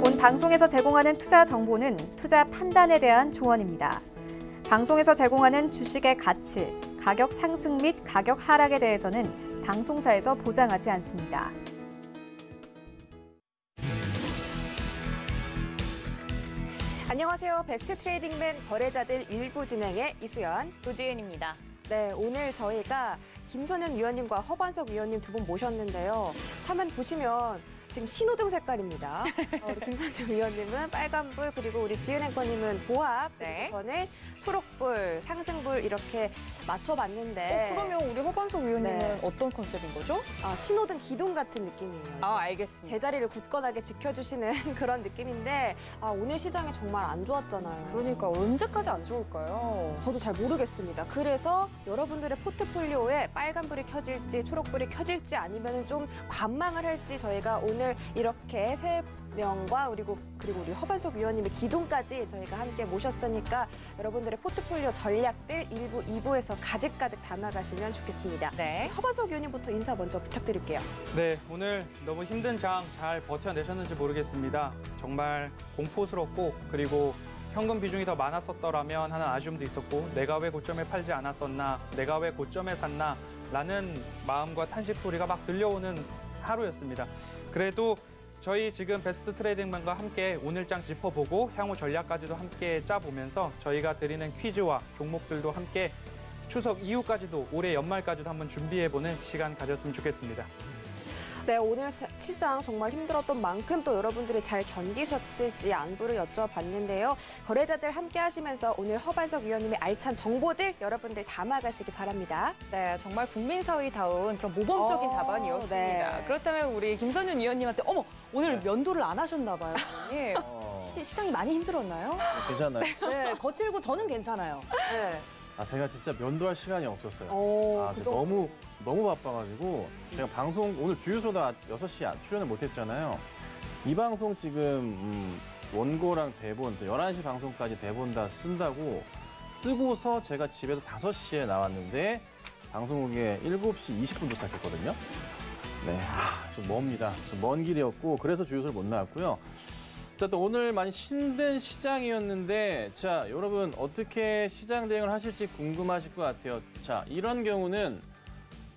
본 방송에서 제공하는 투자 정보는 투자 판단에 대한 조언입니다. 방송에서 제공하는 주식의 가치, 가격 상승 및 가격 하락에 대해서는 방송사에서 보장하지 않습니다. 안녕하세요. 베스트 트레이딩맨 거래자들 1부 진행의 이수연, 조지은입니다. 네, 오늘 저희가 김선현 위원님과 허반석 위원님 두 분 모셨는데요. 화면 보시면 지금 신호등 색깔입니다. 우리 김선현 위원님은 빨간불, 그리고 우리 지은 앵커님은 보합, 네. 그리고 저는 초록불, 상승불 이렇게 맞춰봤는데 그러면 우리 허반석 위원님은 네. 어떤 컨셉인 거죠? 신호등 기둥 같은 느낌이에요. 알겠습니다. 제자리를 굳건하게 지켜주시는 그런 느낌인데 오늘 시장이 정말 안 좋았잖아요. 그러니까 언제까지 안 좋을까요? 저도 잘 모르겠습니다. 그래서 여러분들의 포트폴리오에 빨간불이 켜질지 초록불이 켜질지 아니면 좀 관망을 할지 저희가 오늘 이렇게 세 명과 그리고 우리 허반석 위원님의 기둥까지 저희가 함께 모셨으니까 여러분들의 포트폴리오 전략들 1부, 2부에서 가득가득 담아가시면 좋겠습니다. 네. 허반석 위원님부터 인사 먼저 부탁드릴게요. 네, 오늘 너무 힘든 장 잘 버텨내셨는지 모르겠습니다. 정말 공포스럽고 그리고 현금 비중이 더 많았었더라면 하는 아쉬움도 있었고 내가 왜 고점에 팔지 않았었나, 내가 왜 고점에 샀나 라는 마음과 탄식 소리가 막 들려오는 하루였습니다. 그래도 저희 지금 베스트 트레이딩맨과 함께 오늘 장 짚어보고 향후 전략까지도 함께 짜보면서 저희가 드리는 퀴즈와 종목들도 함께 추석 이후까지도 올해 연말까지도 한번 준비해보는 시간 가졌으면 좋겠습니다. 네, 오늘 시장 정말 힘들었던 만큼 또 여러분들이 잘 견디셨을지 안부를 여쭤봤는데요. 거래자들 함께 하시면서 오늘 허반석 위원님의 알찬 정보들 여러분들 담아가시기 바랍니다. 네, 정말 국민사회다운 그런 모범적인 답안이었습니다. 네. 그렇다면 우리 김선윤 위원님한테 오늘 면도를 안 하셨나 봐요. 위원님. 시장이 많이 힘들었나요? 괜찮나요? 네, 거칠고 저는 괜찮아요. 네. 제가 진짜 면도할 시간이 없었어요. 그 제가 너무 바빠가지고 제가 방송 오늘 주유소다 6시에 출연을 못했잖아요. 이 방송 지금 원고랑 대본, 11시 방송까지 대본 다 쓴다고 쓰고서 제가 집에서 5시에 나왔는데 방송국에 7시 20분 도착했거든요. 네, 좀 멉니다. 좀 먼 길이었고 그래서 주유소를 못 나왔고요. 자, 또 오늘 많이 힘든 시장이었는데 자, 여러분 어떻게 시장 대응을 하실지 궁금하실 것 같아요. 자, 이런 경우는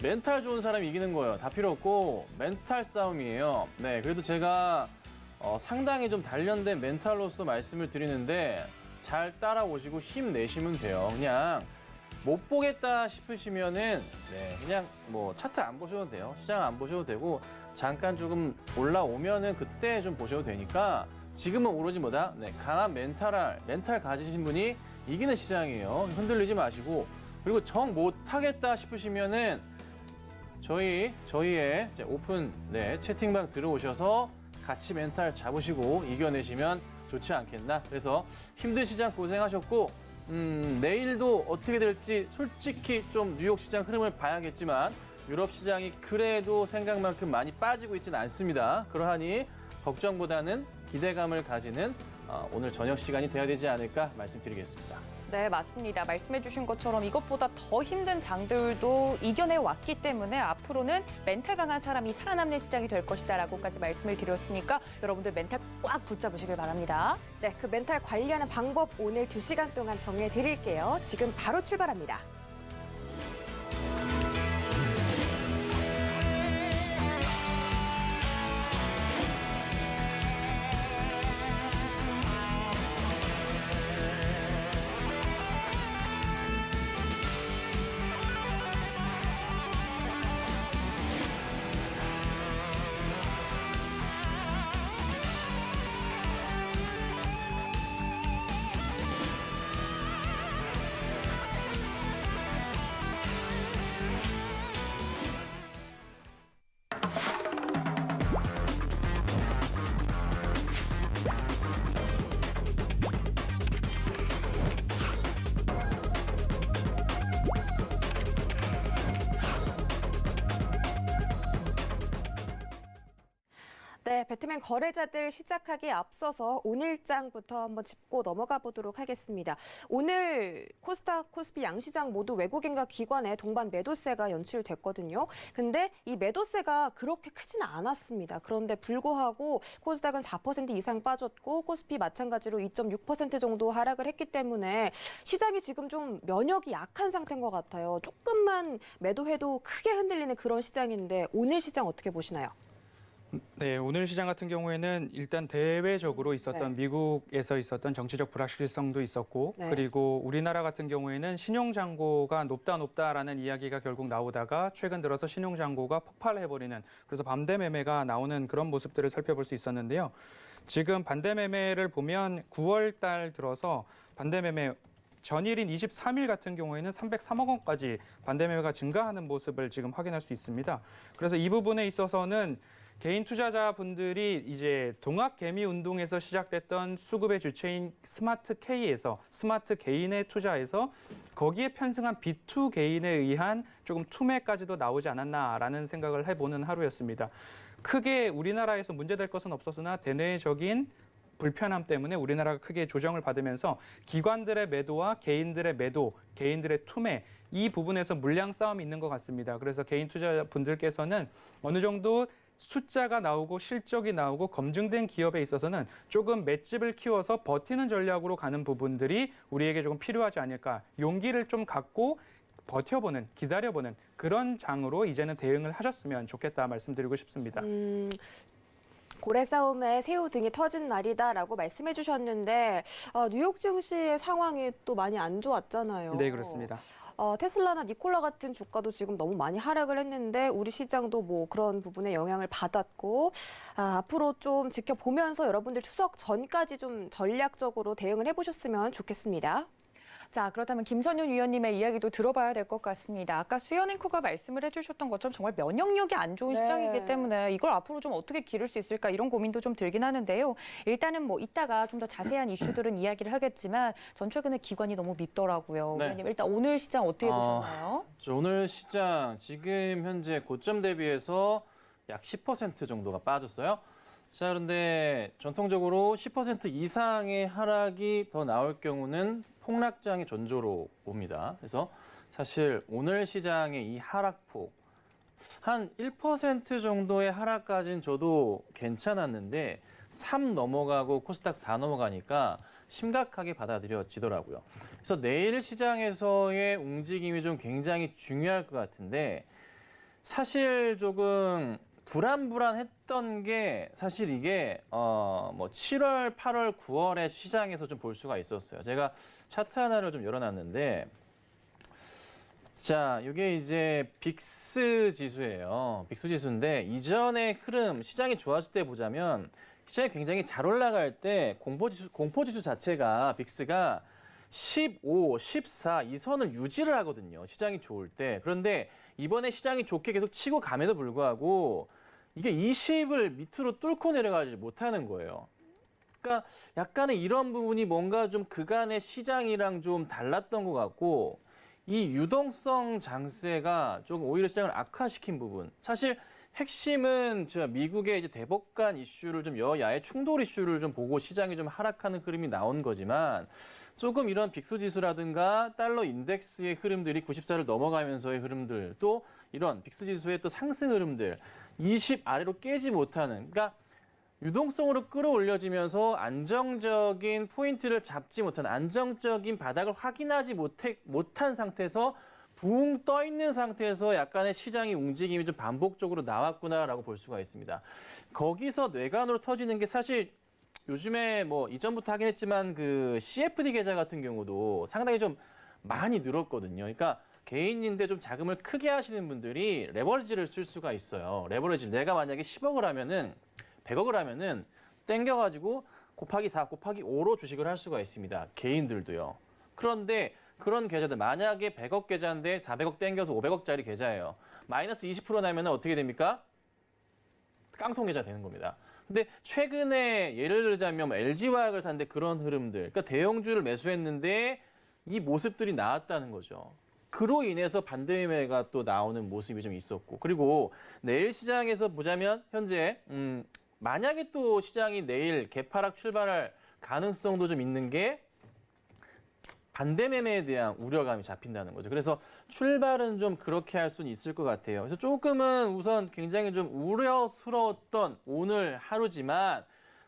멘탈 좋은 사람이 이기는 거예요. 다 필요 없고 멘탈 싸움이에요. 네, 그래도 제가 상당히 좀 단련된 멘탈로서 말씀을 드리는데 잘 따라오시고 힘내시면 돼요. 그냥 못 보겠다 싶으시면은 그냥 뭐 차트 안 보셔도 돼요. 시장 안 보셔도 되고 잠깐 조금 올라오면은 그때 좀 보셔도 되니까 지금은 오로지 강한 멘탈 가지신 분이 이기는 시장이에요. 흔들리지 마시고 그리고 정 못하겠다 싶으시면은 저희의 오픈 채팅방 들어오셔서 같이 멘탈 잡으시고 이겨내시면 좋지 않겠나. 그래서 힘든 시장 고생하셨고 내일도 어떻게 될지 솔직히 좀 뉴욕 시장 흐름을 봐야겠지만 유럽 시장이 그래도 생각만큼 많이 빠지고 있지는 않습니다. 그러하니 걱정보다는 기대감을 가지는 오늘 저녁 시간이 돼야 되지 않을까 말씀드리겠습니다. 네, 맞습니다. 말씀해 주신 것처럼 이것보다 더 힘든 장들도 이겨내 왔기 때문에 앞으로는 멘탈 강한 사람이 살아남는 시장이 될 것이다라고까지 말씀을 드렸으니까 여러분들 멘탈 꽉 붙잡으시길 바랍니다. 네, 그 멘탈 관리하는 방법 오늘 2시간 동안 정해드릴게요. 지금 바로 출발합니다. 네, 배트맨 거래자들 시작하기에 앞서서 오늘장부터 한번 짚고 넘어가 보도록 하겠습니다. 오늘 코스닥, 코스피 양시장 모두 외국인과 기관의 동반 매도세가 연출됐거든요. 근데 이 매도세가 그렇게 크지는 않았습니다. 그런데 불구하고 코스닥은 4% 이상 빠졌고 코스피 마찬가지로 2.6% 정도 하락을 했기 때문에 시장이 지금 좀 면역이 약한 상태인 것 같아요. 조금만 매도해도 크게 흔들리는 그런 시장인데 오늘 시장 어떻게 보시나요? 네, 오늘 시장 같은 경우에는 일단 대외적으로 있었던 미국에서 있었던 정치적 불확실성도 있었고 네. 그리고 우리나라 같은 경우에는 신용잔고가 높다라는 이야기가 결국 나오다가 최근 들어서 신용잔고가 폭발해버리는 그래서 반대 매매가 나오는 그런 모습들을 살펴볼 수 있었는데요. 지금 반대 매매를 보면 9월 달 들어서 반대 매매 전일인 23일 같은 경우에는 303억 원까지 반대 매매가 증가하는 모습을 지금 확인할 수 있습니다. 그래서 이 부분에 있어서는 개인 투자자분들이 이제 동학 개미 운동에서 시작됐던 수급의 주체인 스마트 K에서 스마트 개인에 투자해서 거기에 편승한 비투 개인에 의한 조금 투매까지도 나오지 않았나라는 생각을 해보는 하루였습니다. 크게 우리나라에서 문제될 것은 없었으나 대내적인 불편함 때문에 우리나라가 크게 조정을 받으면서 기관들의 매도와 개인들의 매도, 개인들의 투매 이 부분에서 물량 싸움이 있는 것 같습니다. 그래서 개인 투자분들께서는 어느 정도 숫자가 나오고 실적이 나오고 검증된 기업에 있어서는 조금 맷집을 키워서 버티는 전략으로 가는 부분들이 우리에게 조금 필요하지 않을까. 용기를 좀 갖고 버텨보는, 기다려보는 그런 장으로 이제는 대응을 하셨으면 좋겠다 말씀드리고 싶습니다. 고래 싸움에 새우 등이 터진 날이다라고 말씀해 주셨는데 뉴욕 증시의 상황이 또 많이 안 좋았잖아요. 네, 그렇습니다. 테슬라나 니콜라 같은 주가도 지금 너무 많이 하락을 했는데 우리 시장도 뭐 그런 부분에 영향을 받았고 앞으로 좀 지켜보면서 여러분들 추석 전까지 좀 전략적으로 대응을 해보셨으면 좋겠습니다. 자, 그렇다면 김선윤 위원님의 이야기도 들어봐야 될 것 같습니다. 아까 수연 앵커가 말씀을 해주셨던 것처럼 정말 면역력이 안 좋은 네. 시장이기 때문에 이걸 앞으로 좀 어떻게 기를 수 있을까 이런 고민도 좀 들긴 하는데요. 일단은 뭐 이따가 좀 더 자세한 이슈들은 이야기를 하겠지만 전 최근에 기관이 너무 밉더라고요. 네. 위원님 일단 오늘 시장 어떻게 보셨나요? 오늘 시장 지금 현재 고점 대비해서 약 10% 정도가 빠졌어요. 자, 그런데 전통적으로 10% 이상의 하락이 더 나올 경우는 폭락장의 전조로 봅니다. 그래서 사실 오늘 시장의 이 하락폭 한 1% 정도의 하락까지는 저도 괜찮았는데 3 넘어가고 코스닥 4 넘어가니까 심각하게 받아들여지더라고요. 그래서 내일 시장에서의 움직임이 좀 굉장히 중요할 것 같은데 사실 조금 불안했던 게 사실 이게 뭐 7월, 8월, 9월에 시장에서 좀 볼 수가 있었어요. 제가 차트 하나를 좀 열어놨는데 자, 이게 이제 빅스 지수예요. 빅스 지수인데 이전의 흐름 시장이 좋았을 때 보자면 시장이 굉장히 잘 올라갈 때 공포지수 자체가 빅스가 15, 14 이 선을 유지를 하거든요. 시장이 좋을 때. 그런데 이번에 시장이 좋게 계속 치고 감에도 불구하고 이게 20을 밑으로 뚫고 내려가지 못하는 거예요. 그러니까 약간의 이런 부분이 뭔가 좀 그간의 시장이랑 좀 달랐던 것 같고 이 유동성 장세가 조금 오히려 시장을 악화시킨 부분. 사실 핵심은 미국의 이제 대법관 이슈를 좀 여야의 충돌 이슈를 좀 보고 시장이 좀 하락하는 흐름이 나온 거지만 조금 이런 빅스 지수라든가 달러 인덱스의 흐름들이 94를 넘어가면서의 흐름들 또 이런 빅스 지수의 또 상승 흐름들 20 아래로 깨지 못하는 그러니까 유동성으로 끌어올려지면서 안정적인 포인트를 잡지 못한 안정적인 바닥을 확인하지 못한 상태에서 붕 떠 있는 상태에서 약간의 시장의 움직임이 좀 반복적으로 나왔구나라고 볼 수가 있습니다. 거기서 뇌관으로 터지는 게 사실 요즘에 뭐 이전부터 하긴 했지만 그 CFD 계좌 같은 경우도 상당히 좀 많이 늘었거든요. 그러니까 개인인데 좀 자금을 크게 하시는 분들이 레버리지를 쓸 수가 있어요. 레버리지 내가 만약에 10억을 하면은 100억을 하면은 땡겨가지고 곱하기 4, 곱하기 5로 주식을 할 수가 있습니다. 개인들도요. 그런데 그런 계좌들 만약에 100억 계좌인데 400억 땡겨서 500억짜리 계좌예요. 마이너스 20% 나면 어떻게 됩니까? 깡통 계좌 되는 겁니다. 근데 최근에 예를 들자면 LG화학을 샀는데 그런 흐름들, 그러니까 대형주를 매수했는데 이 모습들이 나왔다는 거죠. 그로 인해서 반대매매가 또 나오는 모습이 좀 있었고, 그리고 내일 시장에서 보자면 현재 만약에 또 시장이 내일 개파락 출발할 가능성도 좀 있는 게 반대 매매에 대한 우려감이 잡힌다는 거죠. 그래서 출발은 좀 그렇게 할 수는 있을 것 같아요. 그래서 조금은 우선 굉장히 좀 우려스러웠던 오늘 하루지만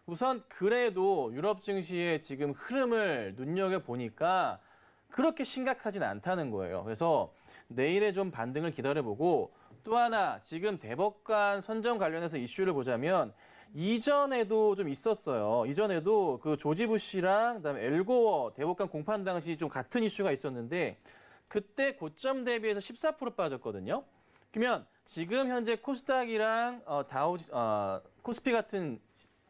우선 그래도 유럽 증시의 지금 흐름을 눈여겨보니까 그렇게 심각하진 않다는 거예요. 그래서 내일의 좀 반등을 기다려보고 또 하나 지금 대법관 선정 관련해서 이슈를 보자면 이전에도 좀 있었어요. 이전에도 그 조지 부시랑 그다음에 엘고어 대법관 공판 당시 좀 같은 이슈가 있었는데 그때 고점 대비해서 14% 빠졌거든요. 그러면 지금 현재 코스닥이랑 코스피 같은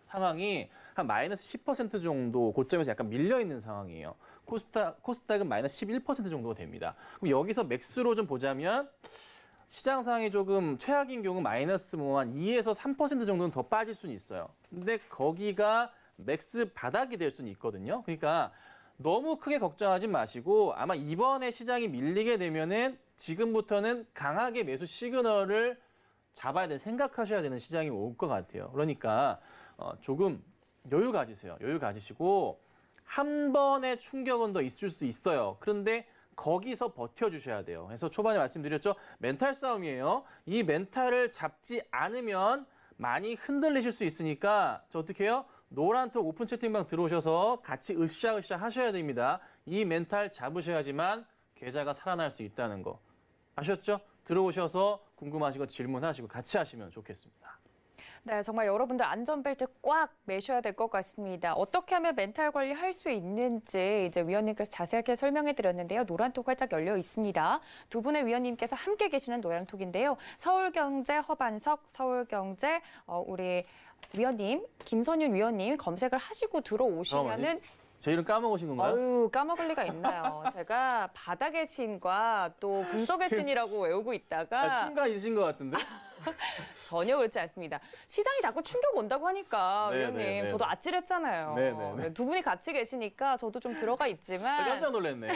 상황이 한 마이너스 10% 정도 고점에서 약간 밀려 있는 상황이에요. 코스닥은 마이너스 11% 정도가 됩니다. 그럼 여기서 맥스로 좀 보자면 시장 상황이 조금 최악인 경우 마이너스 뭐 한 2에서 3% 정도는 더 빠질 수는 있어요. 근데 거기가 맥스 바닥이 될 수는 있거든요. 그러니까 너무 크게 걱정하지 마시고 아마 이번에 시장이 밀리게 되면은 지금부터는 강하게 매수 시그널을 잡아야 되는 생각하셔야 되는 시장이 올 것 같아요. 그러니까 조금 여유 가지세요. 여유 가지시고 한 번의 충격은 더 있을 수 있어요. 그런데 거기서 버텨주셔야 돼요. 그래서 초반에 말씀드렸죠. 멘탈 싸움이에요. 이 멘탈을 잡지 않으면 많이 흔들리실 수 있으니까 저 어떻게 해요? 노란톡 오픈 채팅방 들어오셔서 같이 으쌰으쌰 하셔야 됩니다. 이 멘탈 잡으셔야지만 계좌가 살아날 수 있다는 거. 아셨죠? 들어오셔서 궁금하신 거 질문하시고 같이 하시면 좋겠습니다. 네, 정말 여러분들 안전벨트 꽉 매셔야 될 것 같습니다. 어떻게 하면 멘탈 관리할 수 있는지 이제 위원님께서 자세하게 설명해 드렸는데요. 노란톡 활짝 열려 있습니다. 두 분의 위원님께서 함께 계시는 노란톡인데요. 서울경제 허반석, 서울경제 우리 위원님, 김선윤 위원님 검색을 하시고 들어오시면은 제 이름 까먹으신 건가요? 어유 까먹을 리가 있나요? 제가 바닥의 신과 또 분석의 신이라고 외우고 있다가 신가 있으신 것 같은데? 전혀 그렇지 않습니다. 시장이 자꾸 충격 온다고 하니까 네, 위원님 네, 네. 저도 아찔했잖아요. 네, 네, 네. 두 분이 같이 계시니까 저도 좀 들어가 있지만 깜짝 놀랐네.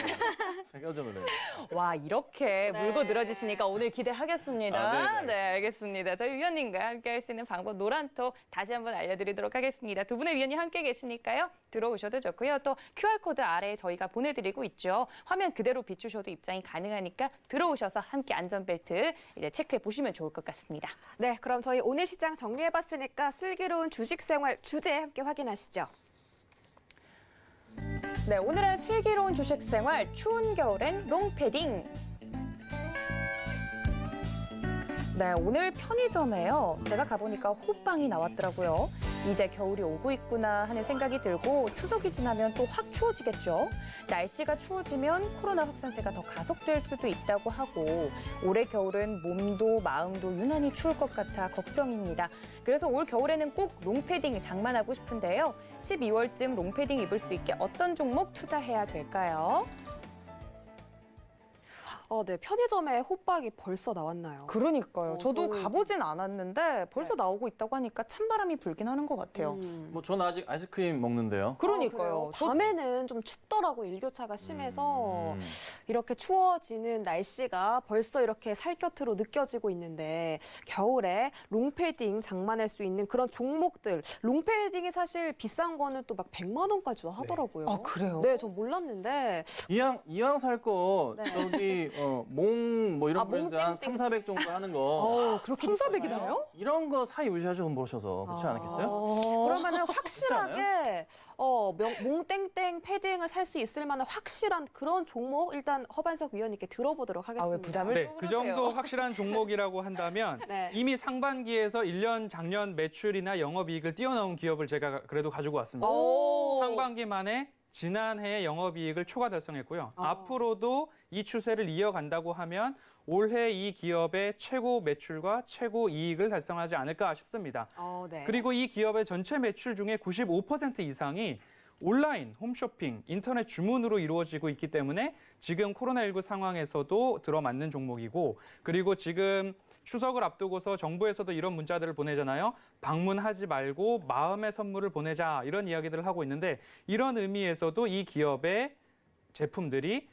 깜짝 놀랐네. 와 이렇게 네. 물고 늘어지시니까 오늘 기대하겠습니다. 아, 네네. 네 알겠습니다. 저희 위원님과 함께 할 수 있는 방법 노란톡 다시 한번 알려드리도록 하겠습니다. 두 분의 위원님 함께 계시니까요. 들어오셔도 좋고요. 또 QR코드 아래에 저희가 보내드리고 있죠. 화면 그대로 비추셔도 입장이 가능하니까 들어오셔서 함께 안전벨트 이제 체크해 보시면 좋을 것 같습니다. 네, 그럼 저희 오늘 시장 정리해봤으니까 슬기로운 주식 생활 주제 함께 확인하시죠. 네, 오늘의 슬기로운 주식 생활 추운 겨울엔 롱패딩. 네, 오늘 편의점에요. 제가 가보니까 호빵이 나왔더라고요. 이제 겨울이 오고 있구나 하는 생각이 들고 추석이 지나면 또 확 추워지겠죠. 날씨가 추워지면 코로나 확산세가 더 가속될 수도 있다고 하고 올해 겨울은 몸도 마음도 유난히 추울 것 같아 걱정입니다. 그래서 올 겨울에는 꼭 롱패딩 장만하고 싶은데요. 12월쯤 롱패딩 입을 수 있게 어떤 종목 투자해야 될까요? 네, 편의점에 호빵이 벌써 나왔나요? 그러니까요. 저도 저는- 가보진 않았는데 벌써 나오고 있다고 하니까 찬바람이 불긴 하는 것 같아요. 뭐 저는 아직 아이스크림 먹는데요. 그러니까요. 저- 밤에는 좀 춥더라고 일교차가 심해서 음. 이렇게 추워지는 날씨가 벌써 이렇게 살곁으로 느껴지고 있는데 겨울에 롱패딩 장만할 수 있는 그런 종목들 롱패딩이 사실 비싼 거는 또 막 100만 원까지도 하더라고요. 아, 그래요? 네, 전 몰랐는데 이왕 살 거 네. 저기 몽 뭐 이런 아, 브랜드 한 몽땡땡. 3,400 정도 하는 거 그렇게 3,400이 비싸나요? 나요? 이런 거 사 입으셔서 보셔서 그렇지 않겠어요? 그러면은 확실하게 몽땡땡 패딩을 살 수 있을 만한 확실한 그런 종목 일단 허반석 위원님께 들어보도록 하겠습니다. 왜 부담을 네, 또 그 그러세요? 정도 확실한 종목이라고 한다면 네. 이미 상반기에서 1년 작년 매출이나 영업이익을 뛰어넘은 기업을 제가 그래도 가지고 왔습니다. 오. 상반기만에 지난해 영업이익을 초과 달성했고요. 어. 앞으로도 이 추세를 이어간다고 하면 올해 이 기업의 최고 매출과 최고 이익을 달성하지 않을까 싶습니다. 네. 그리고 이 기업의 전체 매출 중에 95% 이상이 온라인, 홈쇼핑, 인터넷 주문으로 이루어지고 있기 때문에 지금 코로나19 상황에서도 들어맞는 종목이고 그리고 지금 추석을 앞두고서 정부에서도 이런 문자들을 보내잖아요. 방문하지 말고 마음의 선물을 보내자 이런 이야기들을 하고 있는데 이런 의미에서도 이 기업의 제품들이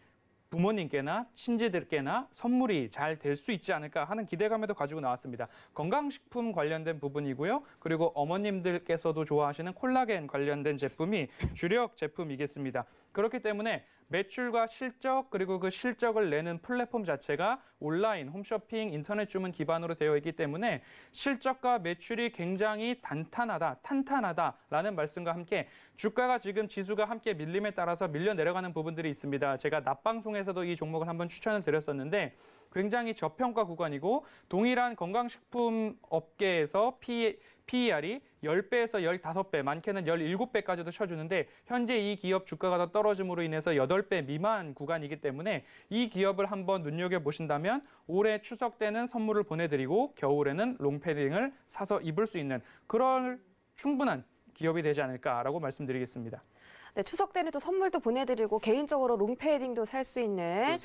부모님께나 친지들께나 선물이 잘 될 수 있지 않을까 하는 기대감에도 가지고 나왔습니다. 건강식품 관련된 부분이고요. 그리고 어머님들께서도 좋아하시는 콜라겐 관련된 제품이 주력 제품이겠습니다. 그렇기 때문에 매출과 실적 그리고 그 실적을 내는 플랫폼 자체가 온라인, 홈쇼핑, 인터넷 주문 기반으로 되어 있기 때문에 실적과 매출이 굉장히 탄탄하다라는 말씀과 함께 주가가 지금 지수가 함께 밀림에 따라서 밀려 내려가는 부분들이 있습니다. 제가 낮방송에서도 이 종목을 한번 추천을 드렸었는데 굉장히 저평가 구간이고 동일한 건강식품 업계에서 PER이 10배에서 15배, 많게는 17배까지도 쳐주는데 현재 이 기업 주가가 더 떨어짐으로 인해서 8배 미만 구간이기 때문에 이 기업을 한번 눈여겨보신다면 올해 추석 때는 선물을 보내드리고 겨울에는 롱패딩을 사서 입을 수 있는 그런 충분한 기업이 되지 않을까라고 말씀드리겠습니다. 네, 추석 때는 또 선물도 보내드리고 개인적으로 롱패딩도 살 수 있는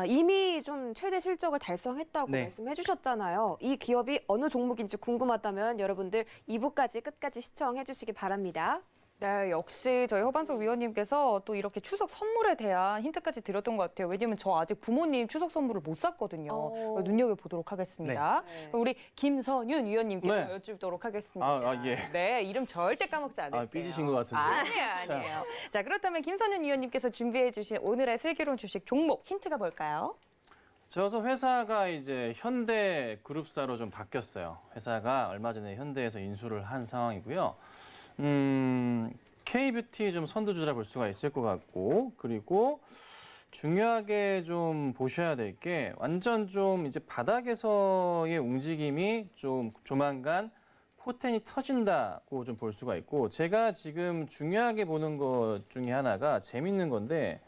이미 좀 최대 실적을 달성했다고 네. 말씀해 주셨잖아요. 이 기업이 어느 종목인지 궁금하다면 여러분들 2부까지 끝까지 시청해 주시기 바랍니다. 네, 역시 저희 허반석 위원님께서 또 이렇게 추석 선물에 대한 힌트까지 드렸던 것 같아요. 왜냐면 저 아직 부모님 추석 선물을 못 샀거든요. 눈여겨보도록 하겠습니다. 네. 그럼 우리 김선윤 위원님께서 네. 여쭙도록 하겠습니다. 예. 네, 이름 절대 까먹지 않을게요. 삐지신 것 같은데. 아니에요. 자, 그렇다면 김선윤 위원님께서 준비해 주신 오늘의 슬기로운 주식 종목 힌트가 뭘까요? 저서 회사가 이제 현대그룹사로 좀 바뀌었어요. 회사가 얼마 전에 현대에서 인수를 한 상황이고요. K뷰티 좀 선두주라 볼 수가 있을 것 같고, 그리고 중요하게 좀 보셔야 될 게 완전 좀 이제 바닥에서의 움직임이 좀 조만간 포텐이 터진다고 좀 볼 수가 있고, 제가 지금 중요하게 보는 것 중에 하나가 재밌는 건데,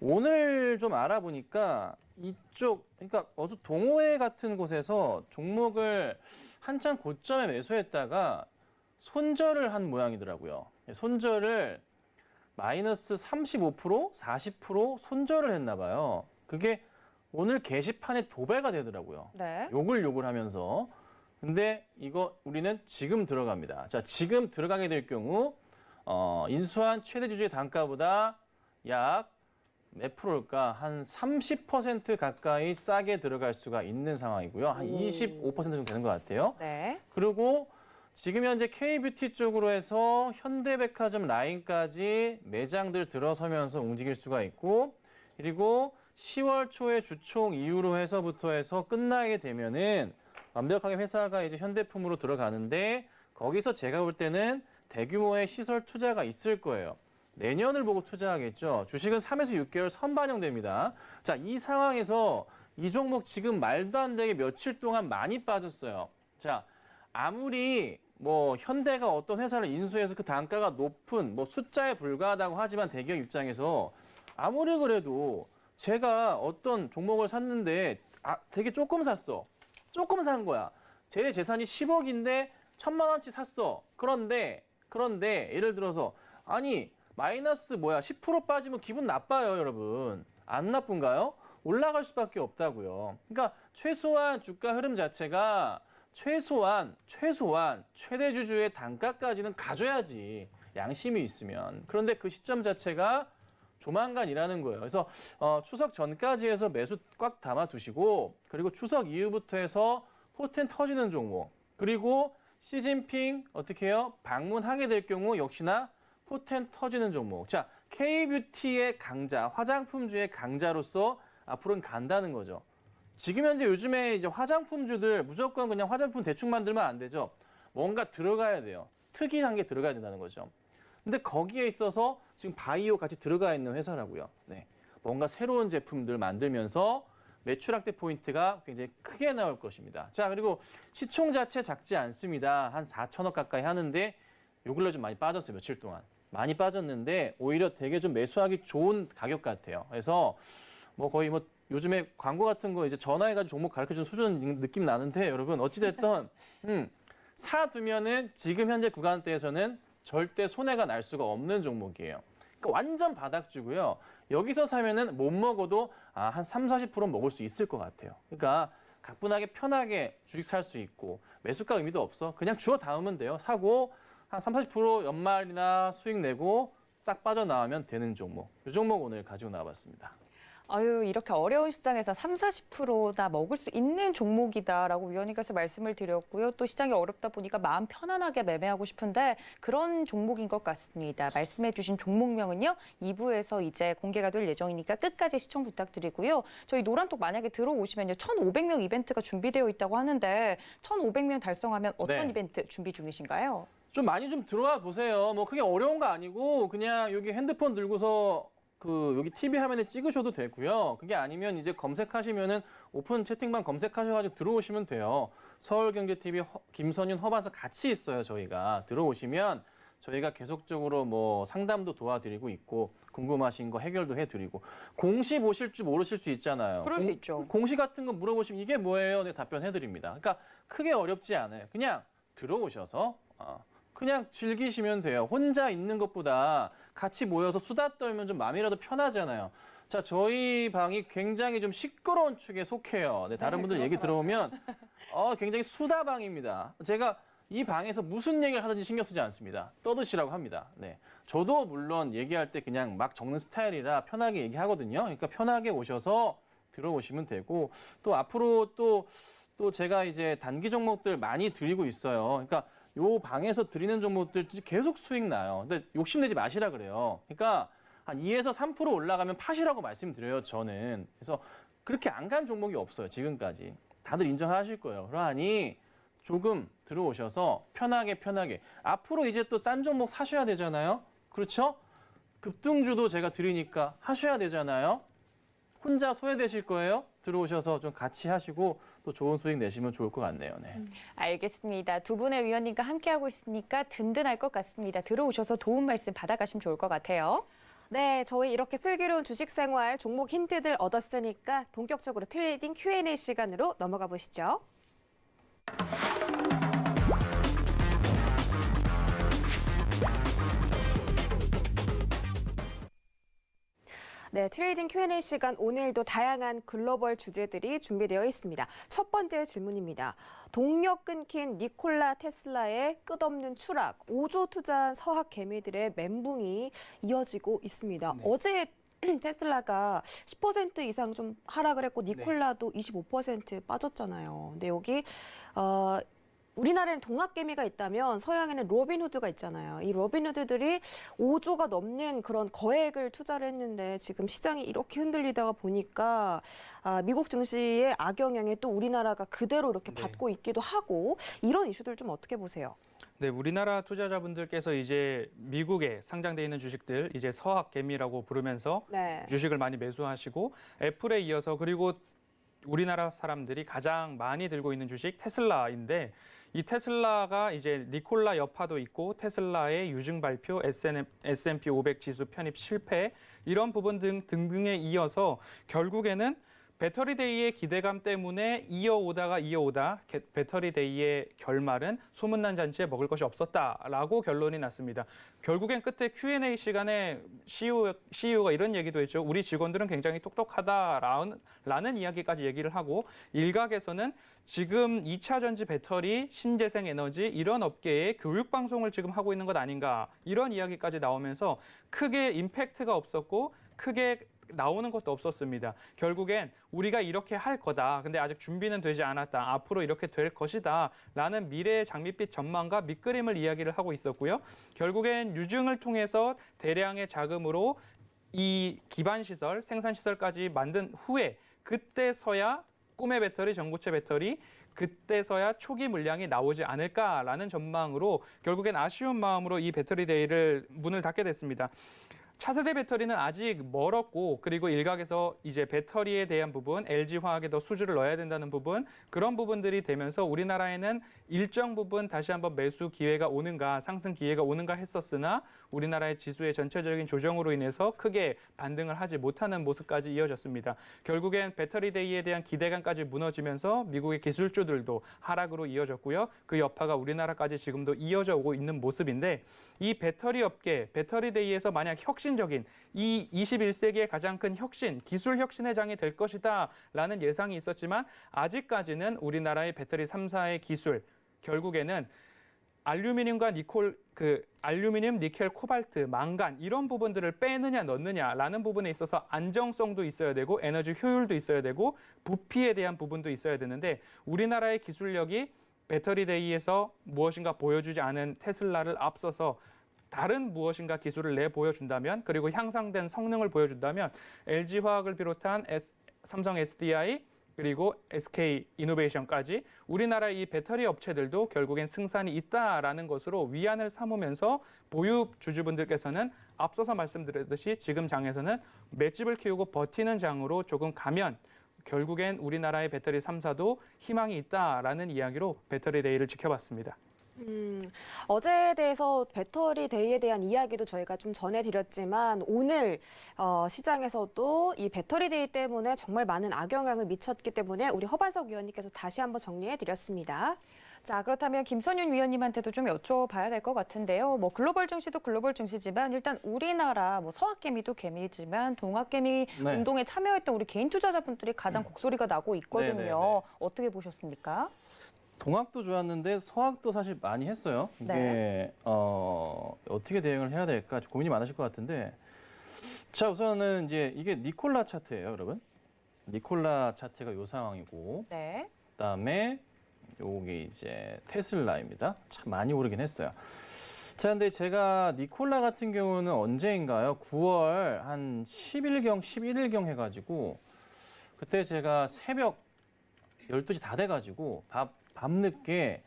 오늘 좀 알아보니까 이쪽, 그러니까 어제 동호회 같은 곳에서 종목을 한참 고점에 매수했다가 손절을 한 모양이더라고요. 손절을 마이너스 35%, 40% 손절을 했나 봐요. 그게 오늘 게시판에 도배가 되더라고요. 네. 욕을 하면서. 근데 이거 우리는 지금 들어갑니다. 자, 지금 들어가게 될 경우 인수한 최대 주주의 단가보다 약 몇 프로일까? 한 30% 가까이 싸게 들어갈 수가 있는 상황이고요. 한 25% 정도 되는 것 같아요. 네. 그리고 지금 현재 K뷰티 쪽으로 해서 현대백화점 라인까지 매장들 들어서면서 움직일 수가 있고, 그리고 10월 초에 주총 이후로 해서부터 해서 끝나게 되면은 완벽하게 회사가 이제 현대품으로 들어가는데, 거기서 제가 볼 때는 대규모의 시설 투자가 있을 거예요. 내년을 보고 투자하겠죠. 주식은 3에서 6개월 선반영됩니다. 자, 이 상황에서 이 종목 지금 말도 안 되게 며칠 동안 많이 빠졌어요. 자, 아무리 뭐 현대가 어떤 회사를 인수해서 그 단가가 높은 뭐 숫자에 불과하다고 하지만 대기업 입장에서 아무리 그래도 제가 어떤 종목을 샀는데 되게 조금 샀어. 조금 산 거야. 제 재산이 10억인데 1,000만 원치 샀어. 그런데 예를 들어서 아니 마이너스 10% 빠지면 기분 나빠요, 여러분. 안 나쁜가요? 올라갈 수밖에 없다고요. 그러니까 최소한 주가 흐름 자체가 최소한 최대 주주의 단가까지는 가져야지. 양심이 있으면. 그런데 그 시점 자체가 조만간이라는 거예요. 그래서 추석 전까지 해서 매수 꽉 담아 두시고, 그리고 추석 이후부터 해서 포텐 터지는 종목, 그리고 시진핑 어떻게 해요? 방문하게 될 경우 역시나 포텐 터지는 종목. 자, K뷰티의 강자, 화장품주의 강자로서 앞으로는 간다는 거죠. 지금 현재 요즘에 이제 화장품주들 무조건 그냥 화장품 대충 만들면 안 되죠. 뭔가 들어가야 돼요. 특이한 게 들어가야 된다는 거죠. 근데 거기에 있어서 지금 바이오 같이 들어가 있는 회사라고요. 네. 뭔가 새로운 제품들 만들면서 매출 확대 포인트가 굉장히 크게 나올 것입니다. 자, 그리고 시총 자체 작지 않습니다. 한 4천억 가까이 하는데 요 근래 좀 많이 빠졌어요. 며칠 동안. 많이 빠졌는데 오히려 되게 좀 매수하기 좋은 가격 같아요. 그래서 뭐 거의 뭐 요즘에 광고 같은 거 이제 전화해가지고 종목 가르쳐주는 수준 느낌 나는데, 여러분 어찌됐든 사두면은 지금 현재 구간대에서는 절대 손해가 날 수가 없는 종목이에요. 그러니까 완전 바닥주고요. 여기서 사면은 못 먹어도 한 30-40%는 먹을 수 있을 것 같아요. 그러니까 가뿐하게 편하게 주식 살 수 있고 매수가 의미도 없어. 그냥 주워 담으면 돼요. 사고 한 30-40% 연말이나 수익 내고 싹 빠져나오면 되는 종목. 이 종목 오늘 가지고 나와봤습니다. 아유, 이렇게 어려운 시장에서 30~40%나 먹을 수 있는 종목이다라고 위원님께서 말씀을 드렸고요. 또 시장이 어렵다 보니까 마음 편안하게 매매하고 싶은데 그런 종목인 것 같습니다. 말씀해 주신 종목명은요. 2부에서 이제 공개가 될 예정이니까 끝까지 시청 부탁드리고요. 저희 노란톡 만약에 들어오시면요. 1,500명 이벤트가 준비되어 있다고 하는데 1,500명 달성하면 어떤 네. 이벤트 준비 중이신가요? 좀 많이 좀 들어와 보세요. 뭐 크게 어려운 거 아니고 그냥 여기 핸드폰 들고서 여기 TV 화면에 찍으셔도 되고요. 그게 아니면 이제 검색하시면은 오픈 채팅방 검색하셔가지고 들어오시면 돼요. 서울경제TV 김선윤 허반서 같이 있어요. 저희가 들어오시면 저희가 계속적으로 뭐 상담도 도와드리고 있고 궁금하신 거 해결도 해드리고 공시 보실 줄 모르실 수 있잖아요. 그럴 수 있죠. 공시 같은 거 물어보시면 이게 뭐예요? 네, 답변해드립니다. 그러니까 크게 어렵지 않아요. 그냥 들어오셔서 그냥 즐기시면 돼요. 혼자 있는 것보다 같이 모여서 수다 떨면 좀 마음이라도 편하잖아요. 자, 저희 방이 굉장히 좀 시끄러운 축에 속해요. 네, 다른 분들 얘기 들어보면 굉장히 수다방입니다. 제가 이 방에서 무슨 얘기를 하든지 신경 쓰지 않습니다. 떠드시라고 합니다. 네, 저도 물론 얘기할 때 그냥 막 적는 스타일이라 편하게 얘기하거든요. 그러니까 편하게 오셔서 들어오시면 되고 또 앞으로 또 제가 이제 단기 종목들 많이 드리고 있어요. 그러니까 요 방에서 드리는 종목들 계속 수익 나요. 근데 욕심내지 마시라 그래요. 그러니까 한 2에서 3% 올라가면 파시라고 말씀드려요, 저는. 그래서 그렇게 안 간 종목이 없어요, 지금까지. 다들 인정하실 거예요. 그러니 조금 들어오셔서 편하게. 앞으로 이제 또 싼 종목 사셔야 되잖아요. 그렇죠? 급등주도 제가 드리니까 하셔야 되잖아요. 혼자 소외되실 거예요. 들어오셔서 좀 같이 하시고 또 좋은 수익 내시면 좋을 것 같네요. 네. 알겠습니다. 두 분의 위원님과 함께하고 있으니까 든든할 것 같습니다. 들어오셔서 도움 말씀 받아가시면 좋을 것 같아요. 네, 저희 이렇게 슬기로운 주식 생활 종목 힌트들 얻었으니까 본격적으로 트레이딩 Q&A 시간으로 넘어가 보시죠. 네, 트레이딩 Q&A 시간 오늘도 다양한 글로벌 주제들이 준비되어 있습니다. 첫 번째 질문입니다. 동력 끊긴 니콜라 테슬라의 끝없는 추락, 5조 투자한 서학 개미들의 멘붕이 이어지고 있습니다. 네. 어제 테슬라가 10% 이상 좀 하락을 했고 니콜라도 25% 빠졌잖아요. 근데 여기 우리나라에는 동학개미가 있다면 서양에는 로빈후드가 있잖아요. 이 로빈후드들이 5조가 넘는 그런 거액을 투자를 했는데 지금 시장이 이렇게 흔들리다가 보니까 미국 증시의 악영향에 또 우리나라가 그대로 이렇게 네. 받고 있기도 하고 이런 이슈들 좀 어떻게 보세요? 네, 우리나라 투자자분들께서 이제 미국에 상장돼 있는 주식들 이제 서학개미라고 부르면서 네. 주식을 많이 매수하시고 애플에 이어서 그리고 우리나라 사람들이 가장 많이 들고 있는 주식 테슬라인데 이 테슬라가 이제 니콜라 여파도 있고 테슬라의 유증 발표, S&P 500 지수 편입 실패 이런 부분 등등에 이어서 결국에는 배터리데이의 기대감 때문에 이어오다 배터리데이의 결말은 소문난 잔치에 먹을 것이 없었다라고 결론이 났습니다. 결국엔 끝에 Q&A 시간에 CEO가 이런 얘기도 했죠. 우리 직원들은 굉장히 똑똑하다라는 이야기까지 얘기를 하고 일각에서는 지금 2차 전지 배터리, 신재생 에너지 이런 업계에 교육 방송을 지금 하고 있는 것 아닌가 이런 이야기까지 나오면서 크게 임팩트가 없었고 크게 나오는 것도 없었습니다. 결국엔 우리가 이렇게 할 거다. 근데 아직 준비는 되지 않았다. 앞으로 이렇게 될 것이다. 라는 미래의 장밋빛 전망과 밑그림을 이야기를 하고 있었고요. 결국엔 유증을 통해서 대량의 자금으로 이 기반 시설, 생산 시설까지 만든 후에 그때서야 꿈의 배터리, 전고체 배터리 그때서야 초기 물량이 나오지 않을까라는 전망으로 결국엔 아쉬운 마음으로 이 배터리 데이를 문을 닫게 됐습니다. 차세대 배터리는 아직 멀었고 그리고 일각에서 이제 배터리에 대한 부분, LG화학에 더 수주를 넣어야 된다는 부분 그런 부분들이 되면서 우리나라에는 일정 부분 다시 한번 매수 기회가 오는가 상승 기회가 오는가 했었으나 우리나라의 지수의 전체적인 조정으로 인해서 크게 반등을 하지 못하는 모습까지 이어졌습니다. 결국엔 배터리데이에 대한 기대감까지 무너지면서 미국의 기술주들도 하락으로 이어졌고요. 그 여파가 우리나라까지 지금도 이어져 오고 있는 모습인데 이 배터리 업계, 배터리데이에서 만약 혁신적인 이 21세기의 가장 큰 혁신, 기술 혁신의 장이 될 것이다 라는 예상이 있었지만 아직까지는 우리나라의 배터리 3사의 기술, 결국에는 알루미늄과 알루미늄, 니켈, 코발트, 망간 이런 부분들을 빼느냐 넣느냐라는 부분에 있어서 안정성도 있어야 되고 에너지 효율도 있어야 되고 부피에 대한 부분도 있어야 되는데 우리나라의 기술력이 배터리 데이에서 무엇인가 보여주지 않은 테슬라를 앞서서 다른 무엇인가 기술을 내보여준다면 그리고 향상된 성능을 보여준다면 LG화학을 비롯한 삼성 SDI 그리고 SK 이노베이션까지 우리나라의 이 배터리 업체들도 결국엔 승산이 있다라는 것으로 위안을 삼으면서 보유 주주분들께서는 앞서서 말씀드렸듯이 지금 장에서는 맷집을 키우고 버티는 장으로 조금 가면 결국엔 우리나라의 배터리 3사도 희망이 있다라는 이야기로 배터리 데이를 지켜봤습니다. 어제에 대해서 배터리 데이에 대한 이야기도 저희가 좀 전해드렸지만 오늘 시장에서도 이 배터리 데이 때문에 정말 많은 악영향을 미쳤기 때문에 우리 허반석 위원님께서 다시 한번 정리해드렸습니다. 자, 그렇다면 김선윤 위원님한테도 좀 여쭤봐야 될 것 같은데요. 뭐 글로벌 증시도 글로벌 증시지만 일단 우리나라 뭐 서학개미도 개미지만 동학개미 네. 운동에 참여했던 우리 개인 투자자분들이 가장 곡소리가 나고 있거든요. 네네네. 어떻게 보셨습니까? 동학도 좋았는데 서학도 사실 많이 했어요. 이게 네. 어떻게 대응을 해야 될까 좀 고민이 많으실 것 같은데 자 우선은 이제 이게 니콜라 차트예요, 여러분. 니콜라 차트가 이 상황이고 네. 그다음에 요게 이제 테슬라입니다. 참 많이 오르긴 했어요. 자, 근데 제가 니콜라 같은 경우는 언제인가요? 9월 한 10일경, 11일경 해가지고 그때 제가 새벽 12시 다 돼가지고 밤늦게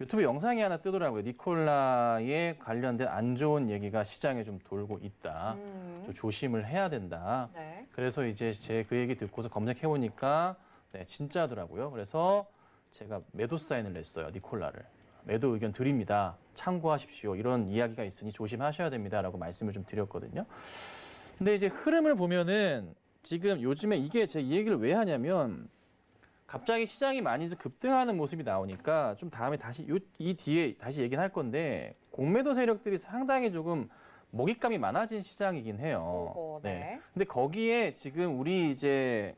유튜브 영상이 하나 뜨더라고요. 니콜라에 관련된 안 좋은 얘기가 시장에 좀 돌고 있다. 좀 조심을 해야 된다. 네. 그래서 이제 제 그 얘기 듣고서 검색해보니까 네, 진짜더라고요. 그래서 제가 매도 사인을 냈어요. 니콜라를. 매도 의견 드립니다. 참고하십시오. 이런 이야기가 있으니 조심하셔야 됩니다라고 말씀을 좀 드렸거든요. 근데 이제 흐름을 보면은 지금 요즘에 이게 제 이 얘기를 왜 하냐면 갑자기 시장이 많이 급등하는 모습이 나오니까 좀 다음에 다시 이 뒤에 다시 얘기는 할 건데 공매도 세력들이 상당히 조금 먹잇감이 많아진 시장이긴 해요. 오호, 네. 근데 거기에 지금 우리 이제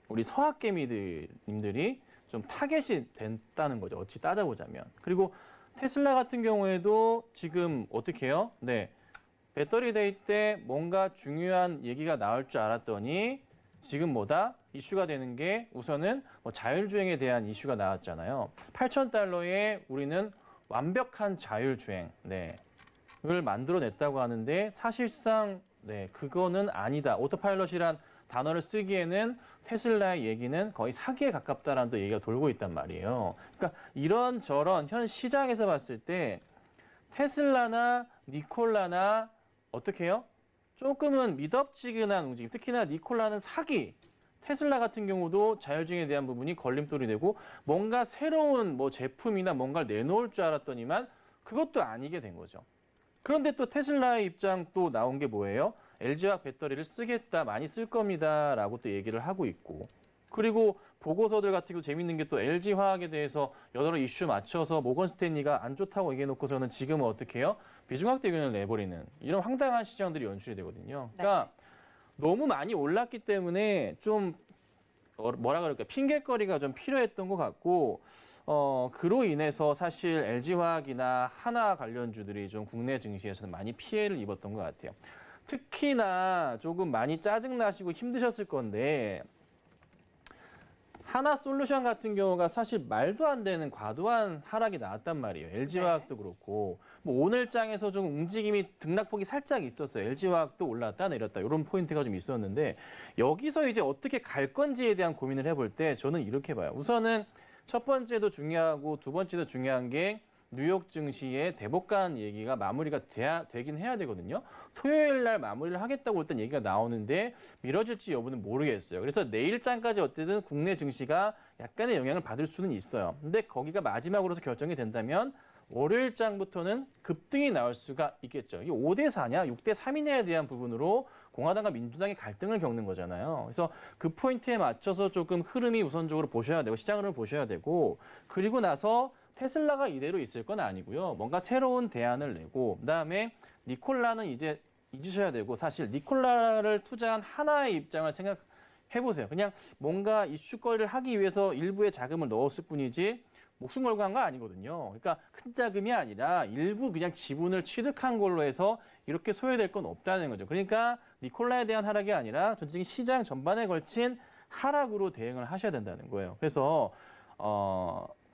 우리 서학개미들님들이 좀 타겟이 됐다는 거죠. 어찌 따져보자면. 그리고 테슬라 같은 경우에도 지금 어떻게 해요? 네. 배터리 데이 때 뭔가 중요한 얘기가 나올 줄 알았더니 지금 뭐다? 이슈가 되는 게 우선은 뭐 자율주행에 대한 이슈가 나왔잖아요. 8,000달러에 우리는 완벽한 자율주행, 을 만들어냈다고 하는데 사실상 그거는 아니다. 오토파일럿이란 단어를 쓰기에는 테슬라의 얘기는 거의 사기에 가깝다라는 또 얘기가 돌고 있단 말이에요. 그러니까 이런저런 현 시장에서 봤을 때 테슬라나 니콜라나 어떻게 해요? 조금은 미덥지근한 움직임. 특히나 니콜라는 사기. 테슬라 같은 경우도 자율주행에 대한 부분이 걸림돌이 되고 뭔가 새로운 뭐 제품이나 뭔가를 내놓을 줄 알았더니만 그것도 아니게 된 거죠. 그런데 또 테슬라의 입장 또 나온 게 뭐예요? LG화학 배터리를 쓰겠다, 많이 쓸 겁니다라고 또 얘기를 하고 있고 그리고 보고서들 같은 경우 재밌는 게 또 LG화학에 대해서 여러 이슈 맞춰서 모건 스탠리가 안 좋다고 얘기해 놓고서는 지금은 어떻게 해요? 비중학 대균을 내버리는 이런 황당한 시장들이 연출이 되거든요. 그러니까 너무 많이 올랐기 때문에 좀 뭐라 그럴까 핑계거리가 좀 필요했던 것 같고 그로 인해서 사실 LG화학이나 하나 관련주들이 좀 국내 증시에서는 많이 피해를 입었던 것 같아요. 특히나 조금 많이 짜증나시고 힘드셨을 건데 하나솔루션 같은 경우가 사실 말도 안 되는 과도한 하락이 나왔단 말이에요. LG화학도 그렇고 뭐 오늘장에서 좀 움직임이 등락폭이 살짝 있었어요. LG화학도 올랐다 내렸다 이런 포인트가 좀 있었는데 여기서 이제 어떻게 갈 건지에 대한 고민을 해볼 때 저는 이렇게 봐요. 우선은 첫 번째도 중요하고 두 번째도 중요한 게 뉴욕 증시의 대복간 얘기가 마무리가 되긴 해야 되거든요. 토요일 날 마무리를 하겠다고 일단 얘기가 나오는데 미뤄질지 여부는 모르겠어요. 그래서 내일장까지 어쨌든 국내 증시가 약간의 영향을 받을 수는 있어요. 근데 거기가 마지막으로서 결정이 된다면 월요일장부터는 급등이 나올 수가 있겠죠. 이게 5대 4냐, 6대 3이냐에 대한 부분으로 공화당과 민주당의 갈등을 겪는 거잖아요. 그래서 그 포인트에 맞춰서 조금 흐름이 우선적으로 보셔야 되고 시장을 보셔야 되고 그리고 나서 테슬라가 이대로 있을 건 아니고요. 뭔가 새로운 대안을 내고 그다음에 니콜라는 이제 잊으셔야 되고 사실 니콜라를 투자한 하나의 입장을 생각해 보세요. 그냥 뭔가 이슈거리를 하기 위해서 일부의 자금을 넣었을 뿐이지 목숨 걸고 한 거 아니거든요. 그러니까 큰 자금이 아니라 일부 그냥 지분을 취득한 걸로 해서 이렇게 소외될 건 없다는 거죠. 그러니까 니콜라에 대한 하락이 아니라 전체적인 시장 전반에 걸친 하락으로 대응을 하셔야 된다는 거예요. 그래서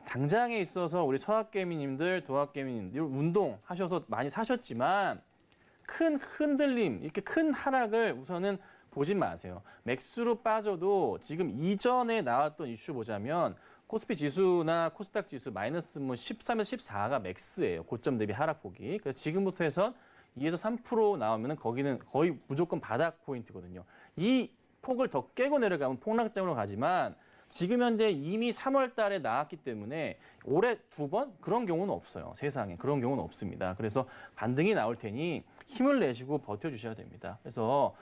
당장에 있어서 우리 서학개미님들, 도학개미님들 운동하셔서 많이 사셨지만 큰 흔들림, 이렇게 큰 하락을 우선은 보진 마세요. 맥스로 빠져도 지금 이전에 나왔던 이슈 보자면 코스피 지수나 코스닥 지수 마이너스 뭐 13에서 14가 맥스예요. 고점 대비 하락폭이. 그래서 지금부터 해서 2에서 3% 나오면 거기는 거의 무조건 바닥 포인트거든요. 이 폭을 더 깨고 내려가면 폭락장으로 가지만 지금 현재 이미 3월 달에 나왔기 때문에 올해 2번 그런 경우는 없어요. 세상에 그런 경우는 없습니다. 그래서 반등이 나올 테니 힘을 내시고 버텨주셔야 됩니다. 그래서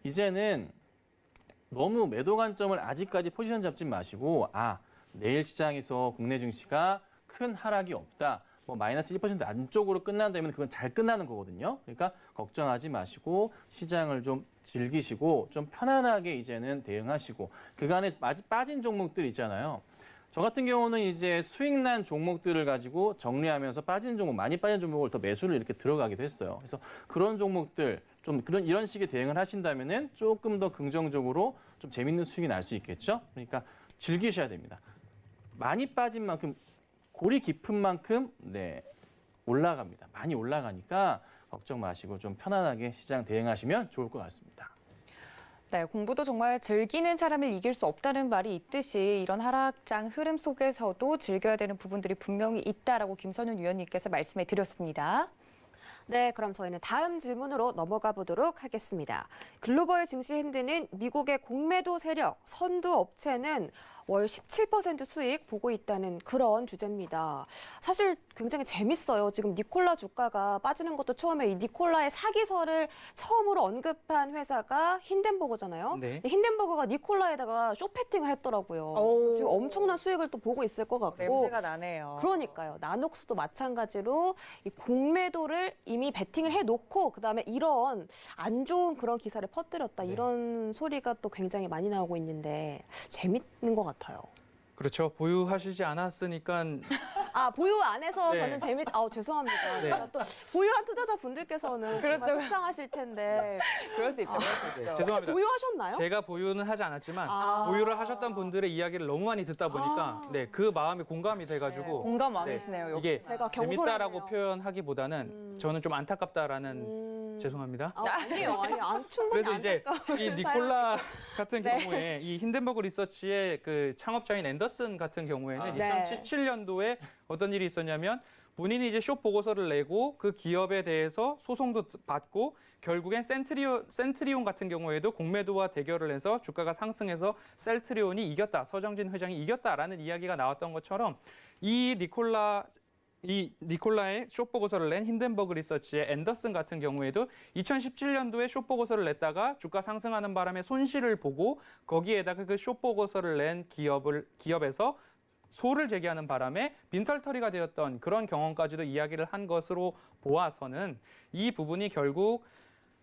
이제는 너무 매도 관점을 아직까지 포지션 잡지 마시고 내일 시장에서 국내 증시가 큰 하락이 없다. 뭐 마이너스 1% 안쪽으로 끝난다면 그건 잘 끝나는 거거든요. 그러니까 걱정하지 마시고 시장을 좀 즐기시고 좀 편안하게 이제는 대응하시고 그간에 빠진 종목들 있잖아요. 저 같은 경우는 이제 수익난 종목들을 가지고 정리하면서 많이 빠진 종목을 더 매수를 이렇게 들어가기도 했어요. 그래서 그런 종목들 좀 이런 식의 대응을 하신다면은 조금 더 긍정적으로 좀 재밌는 수익이 날 수 있겠죠. 그러니까 즐기셔야 됩니다. 많이 빠진 만큼 골이 깊은 만큼 올라갑니다. 많이 올라가니까 걱정 마시고 좀 편안하게 시장 대응하시면 좋을 것 같습니다. 네, 공부도 정말 즐기는 사람을 이길 수 없다는 말이 있듯이 이런 하락장 흐름 속에서도 즐겨야 되는 부분들이 분명히 있다라고 김선윤 위원님께서 말씀해 드렸습니다. 네, 그럼 저희는 다음 질문으로 넘어가 보도록 하겠습니다. 글로벌 증시 핸드는 미국의 공매도 세력, 선두 업체는 월 17% 수익 보고 있다는 그런 주제입니다. 사실 굉장히 재밌어요. 지금 니콜라 주가가 빠지는 것도 처음에 이 니콜라의 사기설을 처음으로 언급한 회사가 힌덴버거잖아요. 네. 힌덴버거가 니콜라에다가 쇼패팅을 했더라고요. 지금 엄청난 수익을 또 보고 있을 것 같고. 냄새가 나네요. 그러니까요. 나녹스도 마찬가지로 이 공매도를 이미 베팅을 해놓고 그다음에 이런 안 좋은 그런 기사를 퍼뜨렸다. 이런 소리가 또 굉장히 많이 나오고 있는데 재밌는 것 같아요. 그렇죠. 보유하시지 않았으니까 보유 안 해서 네. 저는 죄송합니다. 네. 제가 또 보유한 투자자분들께서는 그렇죠. 정말 속상하실 텐데. 그럴 수 있죠. 그럴 수 있죠. 죄송합니다. 보유하셨나요? 제가 보유는 하지 않았지만 아. 보유를 하셨던 분들의 이야기를 너무 많이 듣다 보니까 그 마음이 공감이 돼가지고 공감 많으시네요. 이게 제가 재밌다라고 경솔하네요. 표현하기보다는 저는 좀 안타깝다라는 죄송합니다. 아니에요. 충분히 그래서 이제 이 니콜라 같은 경우에 이 힌덴버그 리서치의 그 창업자인 앤더슨 같은 경우에는 네. 2017년도에 어떤 일이 있었냐면 본인이 이제 쇼 보고서를 내고 그 기업에 대해서 소송도 받고 결국엔 센트리온 같은 경우에도 공매도와 대결을 해서 주가가 상승해서 셀트리온이 이겼다. 서정진 회장이 이겼다라는 이야기가 나왔던 것처럼 이 니콜라의 쇼 보고서를 낸 힌덴버그 리서치의 앤더슨 같은 경우에도 2017년도에 쇼 보고서를 냈다가 주가 상승하는 바람에 손실을 보고 거기에다가 그 쇼 보고서를 낸 기업에서 소를 제기하는 바람에 빈털터리가 되었던 그런 경험까지도 이야기를 한 것으로 보아서는 이 부분이 결국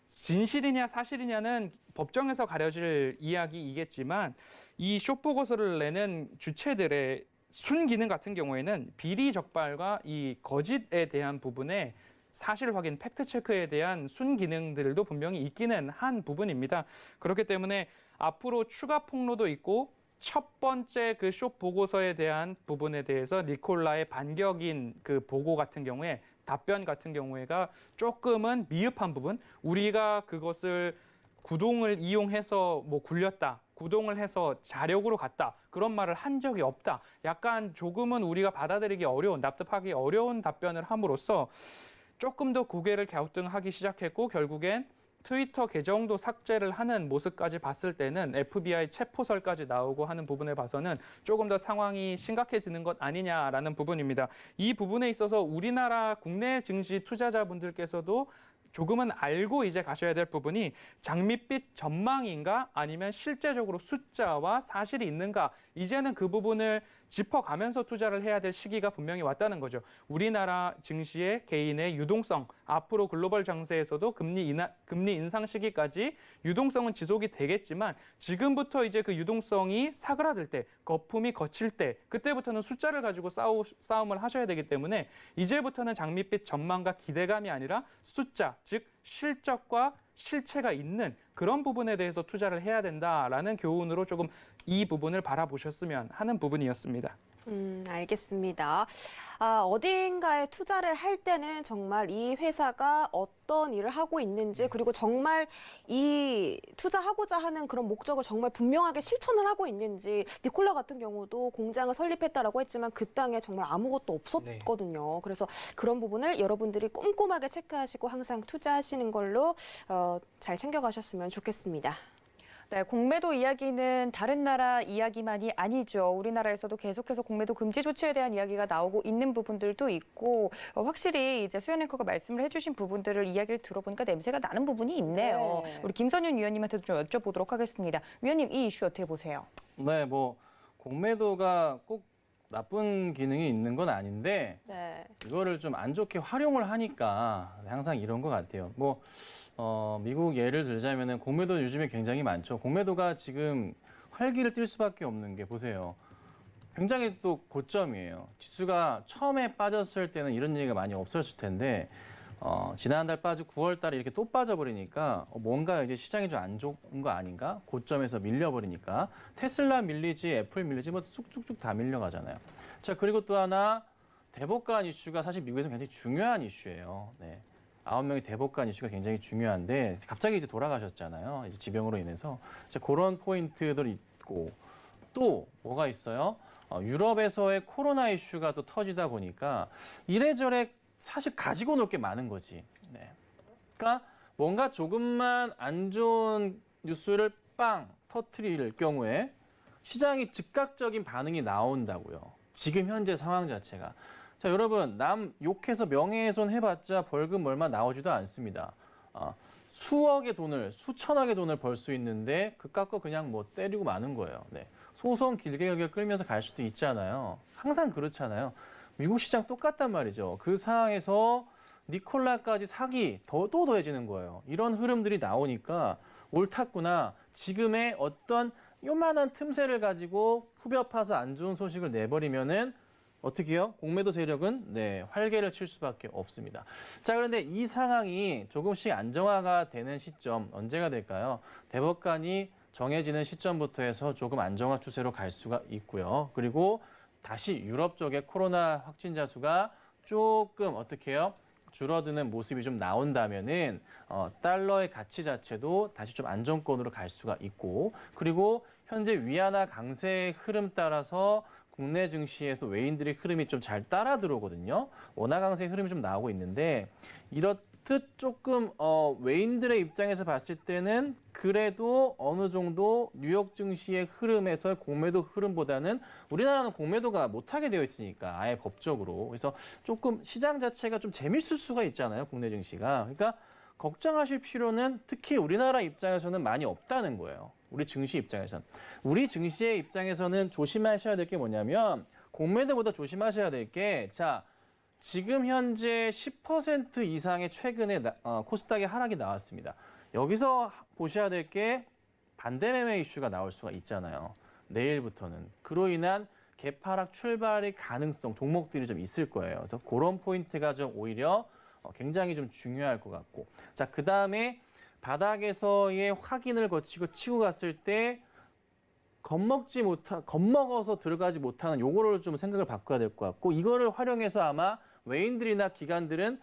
진실이냐 사실이냐는 법정에서 가려질 이야기이겠지만 이 쇼 보고서를 내는 주체들의 순기능 같은 경우에는 비리 적발과 이 거짓에 대한 부분에 사실 확인, 팩트 체크에 대한 순기능들도 분명히 있기는 한 부분입니다. 그렇기 때문에 앞으로 추가 폭로도 있고 첫 번째 그 쇼 보고서에 대한 부분에 대해서 니콜라의 반격인 그 보고 같은 경우에 답변 같은 경우에가 조금은 미흡한 부분, 우리가 그것을 구동을 이용해서 뭐 굴렸다, 구동을 해서 자력으로 갔다, 그런 말을 한 적이 없다. 약간 조금은 우리가 받아들이기 어려운, 납득하기 어려운 답변을 함으로써 조금 더 고개를 갸우뚱하기 시작했고 결국엔 트위터 계정도 삭제를 하는 모습까지 봤을 때는 FBI 체포설까지 나오고 하는 부분을 봐서는 조금 더 상황이 심각해지는 것 아니냐라는 부분입니다. 이 부분에 있어서 우리나라 국내 증시 투자자분들께서도 조금은 알고 이제 가셔야 될 부분이 장밋빛 전망인가 아니면 실제적으로 숫자와 사실이 있는가, 이제는 그 부분을 짚어가면서 투자를 해야 될 시기가 분명히 왔다는 거죠. 우리나라 증시의 개인의 유동성, 앞으로 글로벌 장세에서도 금리 인상 시기까지 유동성은 지속이 되겠지만 지금부터 이제 그 유동성이 사그라들 때, 거품이 거칠 때, 그때부터는 숫자를 가지고 싸움을 하셔야 되기 때문에 이제부터는 장밋빛 전망과 기대감이 아니라 숫자, 즉 실적과 실체가 있는 그런 부분에 대해서 투자를 해야 된다라는 교훈으로 조금 이 부분을 바라보셨으면 하는 부분이었습니다. 알겠습니다. 어딘가에 투자를 할 때는 정말 이 회사가 어떤 일을 하고 있는지 그리고 정말 이 투자하고자 하는 그런 목적을 정말 분명하게 실천을 하고 있는지 니콜라 같은 경우도 공장을 설립했다라고 했지만 그 땅에 정말 아무것도 없었거든요. 그래서 그런 부분을 여러분들이 꼼꼼하게 체크하시고 항상 투자하시는 걸로 잘 챙겨가셨으면 좋겠습니다. 네, 공매도 이야기는 다른 나라 이야기만이 아니죠. 우리나라에서도 계속해서 공매도 금지 조치에 대한 이야기가 나오고 있는 부분들도 있고 확실히 이제 수연 앵커가 말씀을 해주신 부분들을 이야기를 들어보니까 냄새가 나는 부분이 있네요. 네. 우리 김선윤 위원님한테도 좀 여쭤보도록 하겠습니다. 위원님, 이 이슈 어떻게 보세요? 네, 뭐 공매도가 꼭 나쁜 기능이 있는 건 아닌데 네. 이거를 좀 안 좋게 활용을 하니까 항상 이런 것 같아요. 미국 예를 들자면은 공매도 요즘에 굉장히 많죠. 공매도가 지금 활기를 띨 수밖에 없는 게 보세요. 굉장히 또 고점이에요. 지수가 처음에 빠졌을 때는 이런 얘기가 많이 없었을 텐데 지난달 빠지고 9월 달에 이렇게 또 빠져버리니까 뭔가 이제 시장이 좀 안 좋은 거 아닌가? 고점에서 밀려버리니까 테슬라 밀리지, 애플 밀리지 뭐 쑥쑥쑥 다 밀려가잖아요. 자, 그리고 또 하나 대법관 이슈가 사실 미국에서 굉장히 중요한 이슈예요. 네. 9명의 대법관 이슈가 굉장히 중요한데 갑자기 이제 돌아가셨잖아요. 이제 지병으로 인해서. 자, 그런 포인트들이 있고 또 뭐가 있어요? 유럽에서의 코로나 이슈가 또 터지다 보니까 이래저래 사실 가지고 놀 게 많은 거지. 네. 그러니까 뭔가 조금만 안 좋은 뉴스를 빵 터트릴 경우에 시장이 즉각적인 반응이 나온다고요. 지금 현재 상황 자체가. 자, 여러분, 남 욕해서 명예훼손 해봤자 벌금 얼마 나오지도 않습니다. 수억의 돈을, 수천억의 돈을 벌 수 있는데 그깟 거 그냥 뭐 때리고 마는 거예요. 네. 소송 길게 끌면서 갈 수도 있잖아요. 항상 그렇잖아요. 미국 시장 똑같단 말이죠. 그 상황에서 니콜라까지 사기 또 더해지는 거예요. 이런 흐름들이 나오니까 옳았구나. 지금의 어떤 요만한 틈새를 가지고 후벼 파서 안 좋은 소식을 내버리면은 어떻게 해요? 공매도 세력은 활개를 칠 수밖에 없습니다. 자, 그런데 이 상황이 조금씩 안정화가 되는 시점 언제가 될까요? 대법관이 정해지는 시점부터 해서 조금 안정화 추세로 갈 수가 있고요. 그리고 다시 유럽 쪽의 코로나 확진자 수가 조금 어떻게 해요? 줄어드는 모습이 좀 나온다면은 달러의 가치 자체도 다시 좀 안정권으로 갈 수가 있고, 그리고 현재 위안화 강세의 흐름 따라서 국내 증시에서 외인들의 흐름이 좀 잘 따라 들어오거든요. 원화 강세 흐름이 좀 나오고 있는데 이렇듯 조금 외인들의 입장에서 봤을 때는 그래도 어느 정도 뉴욕 증시의 흐름에서 공매도 흐름보다는 우리나라는 공매도가 못하게 되어 있으니까 아예 법적으로. 그래서 조금 시장 자체가 좀 재밌을 수가 있잖아요. 국내 증시가. 그러니까 걱정하실 필요는 특히 우리나라 입장에서는 많이 없다는 거예요. 우리 증시 입장에서는. 우리 증시의 입장에서는 조심하셔야 될 게 뭐냐면 공매도보다 조심하셔야 될 게 자, 지금 현재 10% 이상의 최근에 코스닥의 하락이 나왔습니다. 여기서 보셔야 될 게 반대 매매 이슈가 나올 수가 있잖아요. 내일부터는. 그로 인한 개파락 출발의 가능성, 종목들이 좀 있을 거예요. 그래서 그런 포인트가 좀 오히려 굉장히 좀 중요할 것 같고. 자, 그 다음에 바닥에서의 확인을 거치고 치고 갔을 때 겁먹어서 들어가지 못하는 요거를 좀 생각을 바꿔야 될 것 같고, 이거를 활용해서 아마 외인들이나 기관들은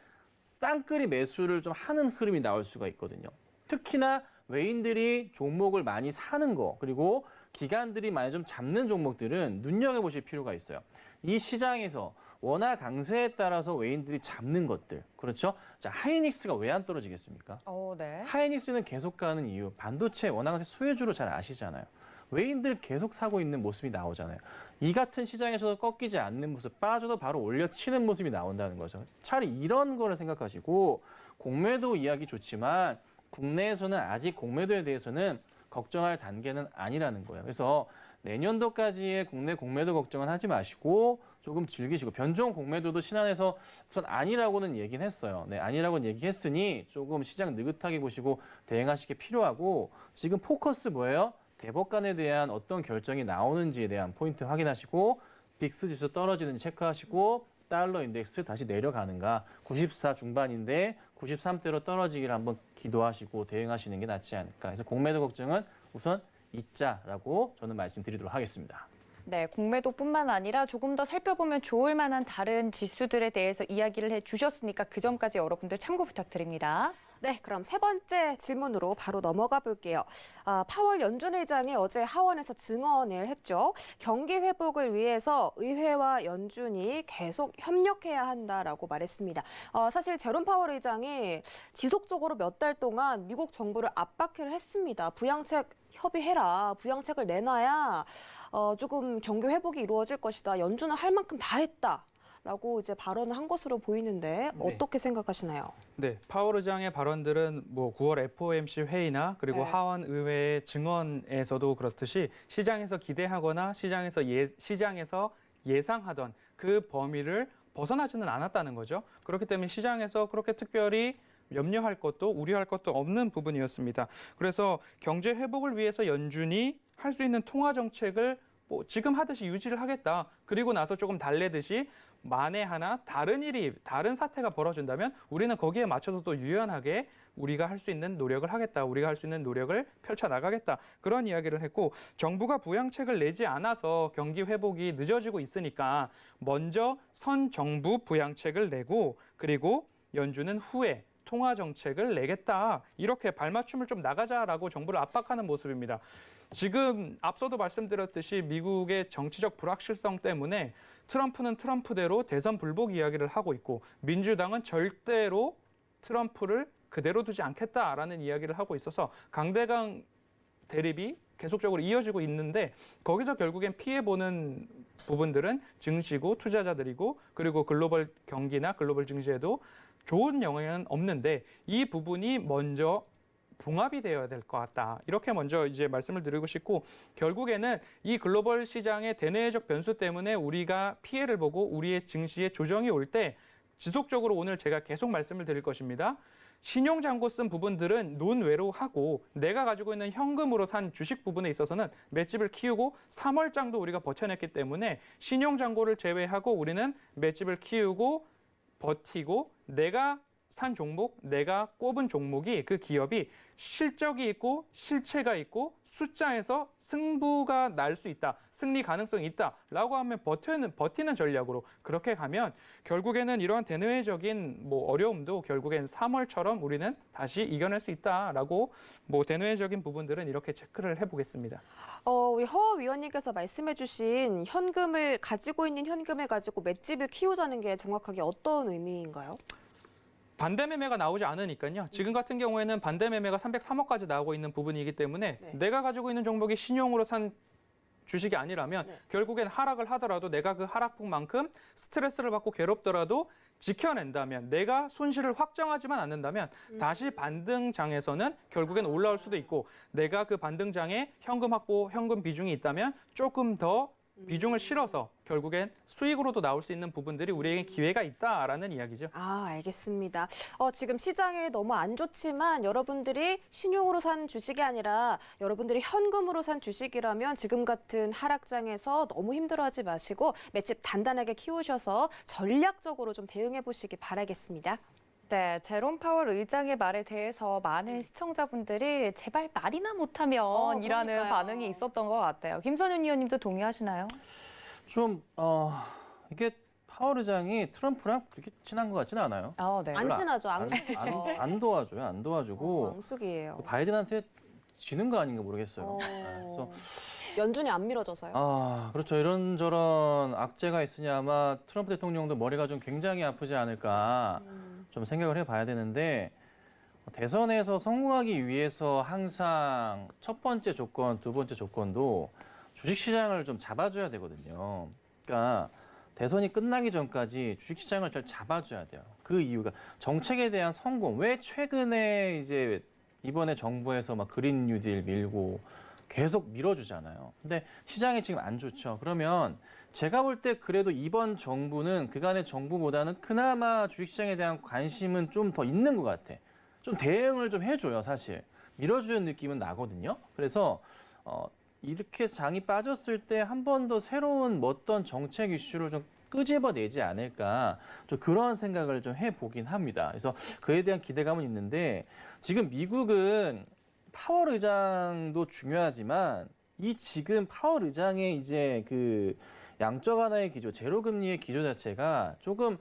쌍끌이 매수를 좀 하는 흐름이 나올 수가 있거든요. 특히나 외인들이 종목을 많이 사는 거, 그리고 기관들이 많이 좀 잡는 종목들은 눈여겨보실 필요가 있어요. 이 시장에서 원화 강세에 따라서 외인들이 잡는 것들. 그렇죠? 자, 하이닉스가 왜 안 떨어지겠습니까? 네. 하이닉스는 계속 가는 이유, 반도체 원화 강세 수혜주로 잘 아시잖아요. 외인들 계속 사고 있는 모습이 나오잖아요. 이 같은 시장에서도 꺾이지 않는 모습, 빠져도 바로 올려치는 모습이 나온다는 거죠. 차라리 이런 거를 생각하시고, 공매도 이야기 좋지만 국내에서는 아직 공매도에 대해서는 걱정할 단계는 아니라는 거예요. 그래서 내년도까지의 국내 공매도 걱정은 하지 마시고 조금 즐기시고 변종 공매도도 신한에서 우선 아니라고는 얘기는 했어요. 네, 아니라고는 얘기했으니 조금 시장 느긋하게 보시고 대응하시기 필요하고 지금 포커스 뭐예요? 대법관에 대한 어떤 결정이 나오는지에 대한 포인트 확인하시고 빅스 지수 떨어지는지 체크하시고 달러 인덱스 다시 내려가는가 94 중반인데 93대로 떨어지기를 한번 기도하시고 대응하시는 게 낫지 않을까. 그래서 공매도 걱정은 우선 잊자라고 저는 말씀드리도록 하겠습니다. 네, 공매도뿐만 아니라 조금 더 살펴보면 좋을 만한 다른 지수들에 대해서 이야기를 해주셨으니까 그 점까지 여러분들 참고 부탁드립니다. 네, 그럼 세 번째 질문으로 바로 넘어가 볼게요. 파월 연준 의장이 어제 하원에서 증언을 했죠. 경기 회복을 위해서 의회와 연준이 계속 협력해야 한다라고 말했습니다. 사실 제롬 파월 의장이 지속적으로 몇 달 동안 미국 정부를 압박을 했습니다. 부양책 협의해라. 부양책을 내놔야 조금 경기 회복이 이루어질 것이다. 연준은 할 만큼 다 했다. 라고 이제 발언을 한 것으로 보이는데 어떻게 생각하시나요? 네, 파월 의장의 발언들은 뭐 9월 FOMC 회의나 그리고 네. 하원 의회의 증언에서도 그렇듯이 시장에서 기대하거나 시장에서 예상하던 그 범위를 벗어나지는 않았다는 거죠. 그렇기 때문에 시장에서 그렇게 특별히 염려할 것도 우려할 것도 없는 부분이었습니다. 그래서 경제 회복을 위해서 연준이 할 수 있는 통화 정책을 뭐 지금 하듯이 유지를 하겠다. 그리고 나서 조금 달래듯이 만에 하나 다른 사태가 벌어진다면 우리는 거기에 맞춰서 또 유연하게 우리가 할 수 있는 노력을 하겠다. 우리가 할 수 있는 노력을 펼쳐나가겠다. 그런 이야기를 했고 정부가 부양책을 내지 않아서 경기 회복이 늦어지고 있으니까 먼저 선 정부 부양책을 내고 그리고 연준은 후에 통화 정책을 내겠다. 이렇게 발맞춤을 좀 나가자라고 정부를 압박하는 모습입니다. 지금 앞서도 말씀드렸듯이 미국의 정치적 불확실성 때문에 트럼프는 트럼프대로 대선 불복 이야기를 하고 있고 민주당은 절대로 트럼프를 그대로 두지 않겠다라는 이야기를 하고 있어서 강대강 대립이 계속적으로 이어지고 있는데 거기서 결국엔 피해보는 부분들은 증시고 투자자들이고 그리고 글로벌 경기나 글로벌 증시에도 좋은 영향은 없는데 이 부분이 먼저 봉합이 되어야 될 것 같다. 이렇게 먼저 이제 말씀을 드리고 싶고 결국에는 이 글로벌 시장의 대내적 변수 때문에 우리가 피해를 보고 우리의 증시에 조정이 올 때 지속적으로 오늘 제가 계속 말씀을 드릴 것입니다. 신용잔고 쓴 부분들은 논외로 하고 내가 가지고 있는 현금으로 산 주식 부분에 있어서는 맷집을 키우고 3월장도 우리가 버텨냈기 때문에 신용잔고를 제외하고 우리는 맷집을 키우고 버티고 내가 산 종목, 내가 꼽은 종목이 그 기업이 실적이 있고 실체가 있고 숫자에서 승부가 날 수 있다, 승리 가능성이 있다라고 하면 버티는 전략으로 그렇게 가면 결국에는 이러한 대내외적인 뭐 어려움도 결국엔 3월처럼 우리는 다시 이겨낼 수 있다라고 뭐 대내외적인 부분들은 이렇게 체크를 해보겠습니다. 우리 허 위원님께서 말씀해주신 현금을 가지고 있는 현금을 가지고 맷집을 키우자는 게 정확하게 어떤 의미인가요? 반대 매매가 나오지 않으니까요. 지금 같은 경우에는 반대 매매가 303억까지 나오고 있는 부분이기 때문에 네. 내가 가지고 있는 종목이 신용으로 산 주식이 아니라면 네. 결국엔 하락을 하더라도 내가 그 하락폭만큼 스트레스를 받고 괴롭더라도 지켜낸다면 내가 손실을 확정하지만 않는다면 다시 반등장에서는 결국엔 올라올 수도 있고 내가 그 반등장에 현금 확보, 현금 비중이 있다면 조금 더 비중을 실어서 결국엔 수익으로도 나올 수 있는 부분들이 우리에게 기회가 있다라는 이야기죠. 알겠습니다. 지금 시장이 너무 안 좋지만 여러분들이 신용으로 산 주식이 아니라 여러분들이 현금으로 산 주식이라면 지금 같은 하락장에서 너무 힘들어하지 마시고 맷집 단단하게 키우셔서 전략적으로 좀 대응해 보시기 바라겠습니다. 네, 제롬 파월 의장의 말에 대해서 많은 시청자분들이 제발 말이나 못하면 이라는 그러니까요. 반응이 있었던 것 같아요. 김선윤 의원님도 동의하시나요? 좀 이게 파월 의장이 트럼프랑 그렇게 친한 것 같지는 않아요. 네. 안 친하죠. 안, 앙숙이죠. 안 도와줘요. 안 도와주고 앙숙이에요. 바이든한테 지는 거 아닌가 모르겠어요. 네, 그래서 연준이 안 밀어져서요. 그렇죠. 이런저런 악재가 있으니 아마 트럼프 대통령도 머리가 좀 굉장히 아프지 않을까 좀 생각을 해봐야 되는데 대선에서 성공하기 위해서 항상 첫 번째 조건, 두 번째 조건도 주식시장을 좀 잡아줘야 되거든요. 그러니까 대선이 끝나기 전까지 주식시장을 잘 잡아줘야 돼요. 그 이유가 정책에 대한 성공. 왜 최근에 이제 이번에 정부에서 막 그린 뉴딜 밀고 계속 밀어주잖아요. 근데 시장이 지금 안 좋죠. 그러면 제가 볼 때 그래도 이번 정부는 그간의 정부보다는 그나마 주식시장에 대한 관심은 좀 더 있는 것 같아. 좀 대응을 좀 해줘요, 사실. 밀어주는 느낌은 나거든요. 그래서 이렇게 장이 빠졌을 때 한 번 더 새로운 어떤 정책 이슈를 좀 끄집어내지 않을까, 좀 그런 생각을 좀 해보긴 합니다. 그래서 그에 대한 기대감은 있는데, 지금 미국은 파월 의장도 중요하지만 이 지금 파월 의장의 이제 그 양적 완화의 기조, 제로 금리의 기조 자체가 조금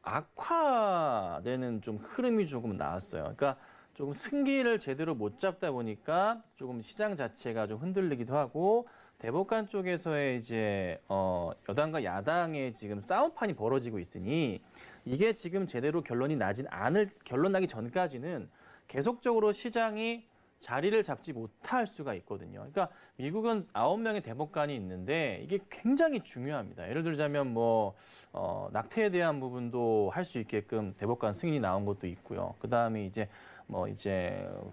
악화되는 좀 흐름이 조금 나왔어요. 그러니까 조금 승기를 제대로 못 잡다 보니까 조금 시장 자체가 좀 흔들리기도 하고, 대법관 쪽에서의 이제 여당과 야당의 지금 싸움판이 벌어지고 있으니 이게 지금 제대로 결론 나기 전까지는 계속적으로 시장이 자리를 잡지 못할 수가 있거든요. 그러니까 미국은 9명의 대법관이 있는데 이게 굉장히 중요합니다. 예를 들자면 뭐 낙태에 대한 부분도 할 수 있게끔 대법관 승인이 나온 것도 있고요. 그다음에 이제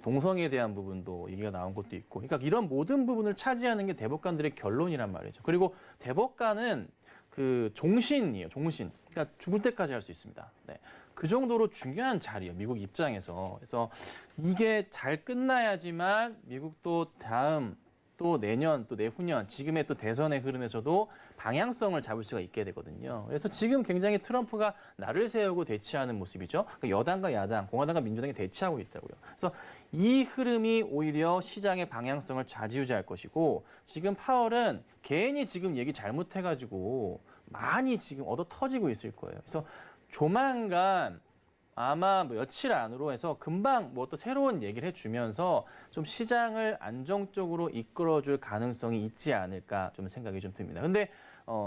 동성애에 대한 부분도 얘기가 나온 것도 있고, 그러니까 이런 모든 부분을 차지하는 게 대법관들의 결론이란 말이죠. 그리고 대법관은 그 종신이에요, 종신. 그러니까 죽을 때까지 할 수 있습니다. 네. 그 정도로 중요한 자리예요, 미국 입장에서. 그래서 이게 잘 끝나야지만 미국도 다음 또 내년 또 내후년 지금의 또 대선의 흐름에서도 방향성을 잡을 수가 있게 되거든요. 그래서 지금 굉장히 트럼프가 날을 세우고 대치하는 모습이죠. 그러니까 여당과 야당, 공화당과 민주당이 대치하고 있다고요. 그래서 이 흐름이 오히려 시장의 방향성을 좌지우지할 것이고, 지금 파월은 괜히 지금 얘기 잘못해가지고 많이 지금 얻어 터지고 있을 거예요. 그래서 조만간 아마 며칠 안으로 해서 금방 또 새로운 얘기를 해주면서 좀 시장을 안정적으로 이끌어줄 가능성이 있지 않을까 좀 생각이 좀 듭니다. 근데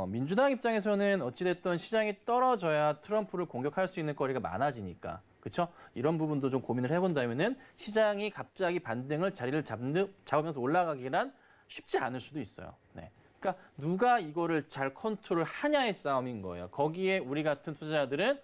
민주당 입장에서는 어찌됐든 시장이 떨어져야 트럼프를 공격할 수 있는 거리가 많아지니까, 그렇죠? 이런 부분도 좀 고민을 해본다면은 시장이 갑자기 반등을 자리를 잡으면서 올라가기란 쉽지 않을 수도 있어요. 네. 그러니까 누가 이거를 잘 컨트롤 하냐의 싸움인 거예요. 거기에 우리 같은 투자자들은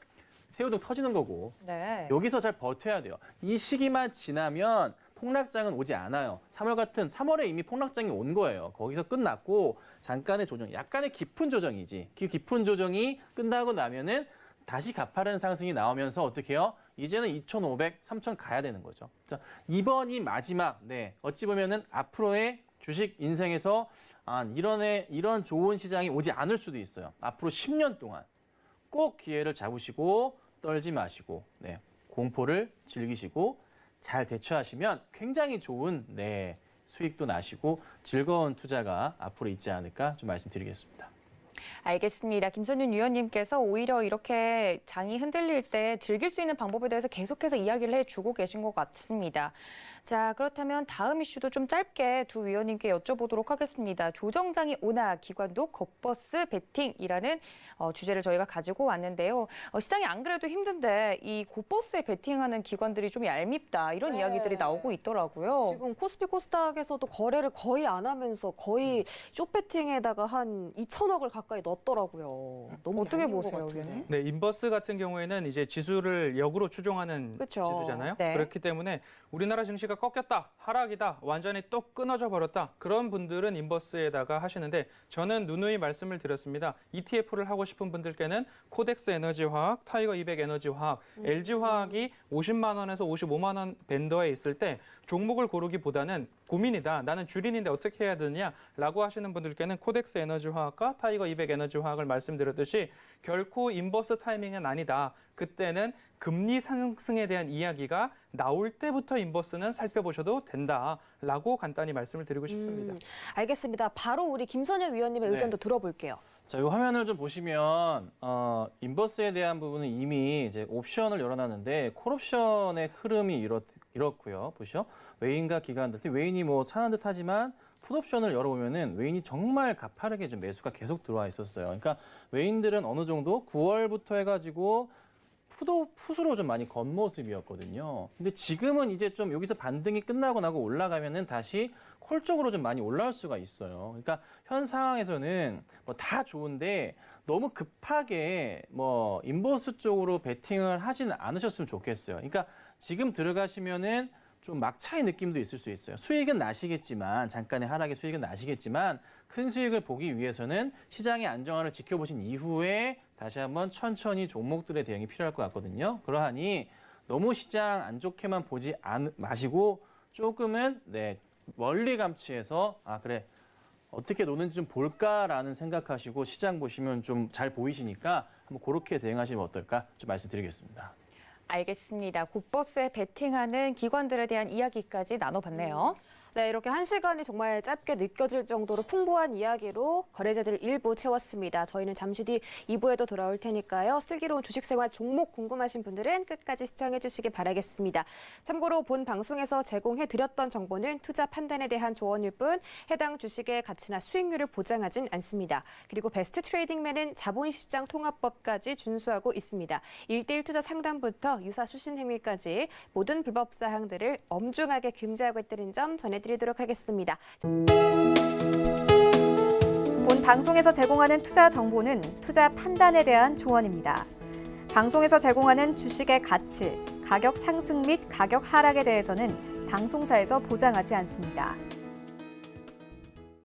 새우등 터지는 거고, 네. 여기서 잘 버텨야 돼요. 이 시기만 지나면 폭락장은 오지 않아요. 3월에 이미 폭락장이 온 거예요. 거기서 끝났고 잠깐의 조정, 약간의 깊은 조정이지. 그 깊은 조정이 끝나고 나면은 다시 가파른 상승이 나오면서 어떻게 해요? 이제는 2,500, 3,000 가야 되는 거죠. 자, 이번이 마지막, 네, 어찌 보면은 앞으로의 주식 인생에서 이런 좋은 시장이 오지 않을 수도 있어요. 앞으로 10년 동안 꼭 기회를 잡으시고 떨지 마시고, 네, 공포를 즐기시고 잘 대처하시면 굉장히 좋은 수익도 나시고 즐거운 투자가 앞으로 있지 않을까 좀 말씀드리겠습니다. 알겠습니다. 김선윤 위원님께서 오히려 이렇게 장이 흔들릴 때 즐길 수 있는 방법에 대해서 계속해서 이야기를 해주고 계신 것 같습니다. 자, 그렇다면 다음 이슈도 좀 짧게 두 위원님께 여쭤보도록 하겠습니다. 조정장이 오나 기관도 겉버스 베팅이라는 주제를 저희가 가지고 왔는데요. 시장이 안 그래도 힘든데 이 겉버스에 베팅하는 기관들이 좀 얄밉다, 이런 이야기들이 나오고 있더라고요. 지금 코스피 코스닥에서도 거래를 거의 안 하면서 거의 숏배팅에다가 한 2천억을 가까이 넣었더라고요. 너무 어떻게 얄미운 것 보세요, 같은데. 위원님? 네, 인버스 같은 경우에는 이제 지수를 역으로 추종하는 그쵸. 지수잖아요. 네. 그렇기 때문에 우리나라 증시가 꺾였다, 하락이다, 완전히 또 끊어져 버렸다, 그런 분들은 인버스에다가 하시는데, 저는 누누이 말씀을 드렸습니다. ETF를 하고 싶은 분들께는 코덱스 에너지화학, 타이거 200 에너지화학, LG화학이 50만 원에서 55만 원 밴더에 있을 때 종목을 고르기보다는 고민이다, 나는 주린인데 어떻게 해야 되느냐라고 하시는 분들께는 코덱스 에너지화학과 타이거 200 에너지화학을 말씀드렸듯이 결코 인버스 타이밍은 아니다. 그때는 금리 상승에 대한 이야기가 나올 때부터 인버스는 살펴보셔도 된다라고 간단히 말씀을 드리고 싶습니다. 알겠습니다. 바로 우리 김선현 위원님의 네. 의견도 들어볼게요. 자, 이 화면을 좀 보시면 인버스에 대한 부분은 이미 이제 옵션을 열어놨는데 콜옵션의 흐름이 이렇고요. 보시죠. 외인과 기관들, 외인이 사는 듯하지만 풋옵션을 열어보면은 외인이 정말 가파르게 좀 매수가 계속 들어와 있었어요. 그러니까 외인들은 어느 정도 9월부터 해가지고 풋으로 좀 많이 건 모습이었거든요. 근데 지금은 이제 좀 여기서 반등이 끝나고 나고 올라가면은 다시 콜 쪽으로 좀 많이 올라올 수가 있어요. 그러니까 현 상황에서는 다 좋은데 너무 급하게 인버스 쪽으로 베팅을 하지는 않으셨으면 좋겠어요. 그러니까 지금 들어가시면은 좀 막차의 느낌도 있을 수 있어요. 수익은 나시겠지만 잠깐의 하락의 수익은 나시겠지만 큰 수익을 보기 위해서는 시장의 안정화를 지켜보신 이후에 다시 한번 천천히 종목들의 대응이 필요할 것 같거든요. 그러하니 너무 시장 안 좋게만 보지 마시고 조금은 멀리 감치해서 그래 어떻게 노는지 좀 볼까라는 생각하시고 시장 보시면 좀 잘 보이시니까 한번 그렇게 대응하시면 어떨까 좀 말씀드리겠습니다. 알겠습니다. 곧버스에 베팅하는 기관들에 대한 이야기까지 나눠봤네요. 네, 이렇게 1시간이 정말 짧게 느껴질 정도로 풍부한 이야기로 거래자들 일부 채웠습니다. 저희는 잠시 뒤 2부에도 돌아올 테니까요. 슬기로운 주식생활 종목 궁금하신 분들은 끝까지 시청해 주시기 바라겠습니다. 참고로 본 방송에서 제공해드렸던 정보는 투자 판단에 대한 조언일 뿐 해당 주식의 가치나 수익률을 보장하진 않습니다. 그리고 베스트 트레이딩맨은 자본시장 통합법까지 준수하고 있습니다. 1:1 투자 상담부터 유사 수신 행위까지 모든 불법 사항들을 엄중하게 금지하고 있다는 점 전해드리도록 하겠습니다. 본 방송에서 제공하는 투자 정보는 투자 판단에 대한 조언입니다. 방송에서 제공하는 주식의 가치, 가격 상승 및 가격 하락에 대해서는 방송사에서 보장하지 않습니다.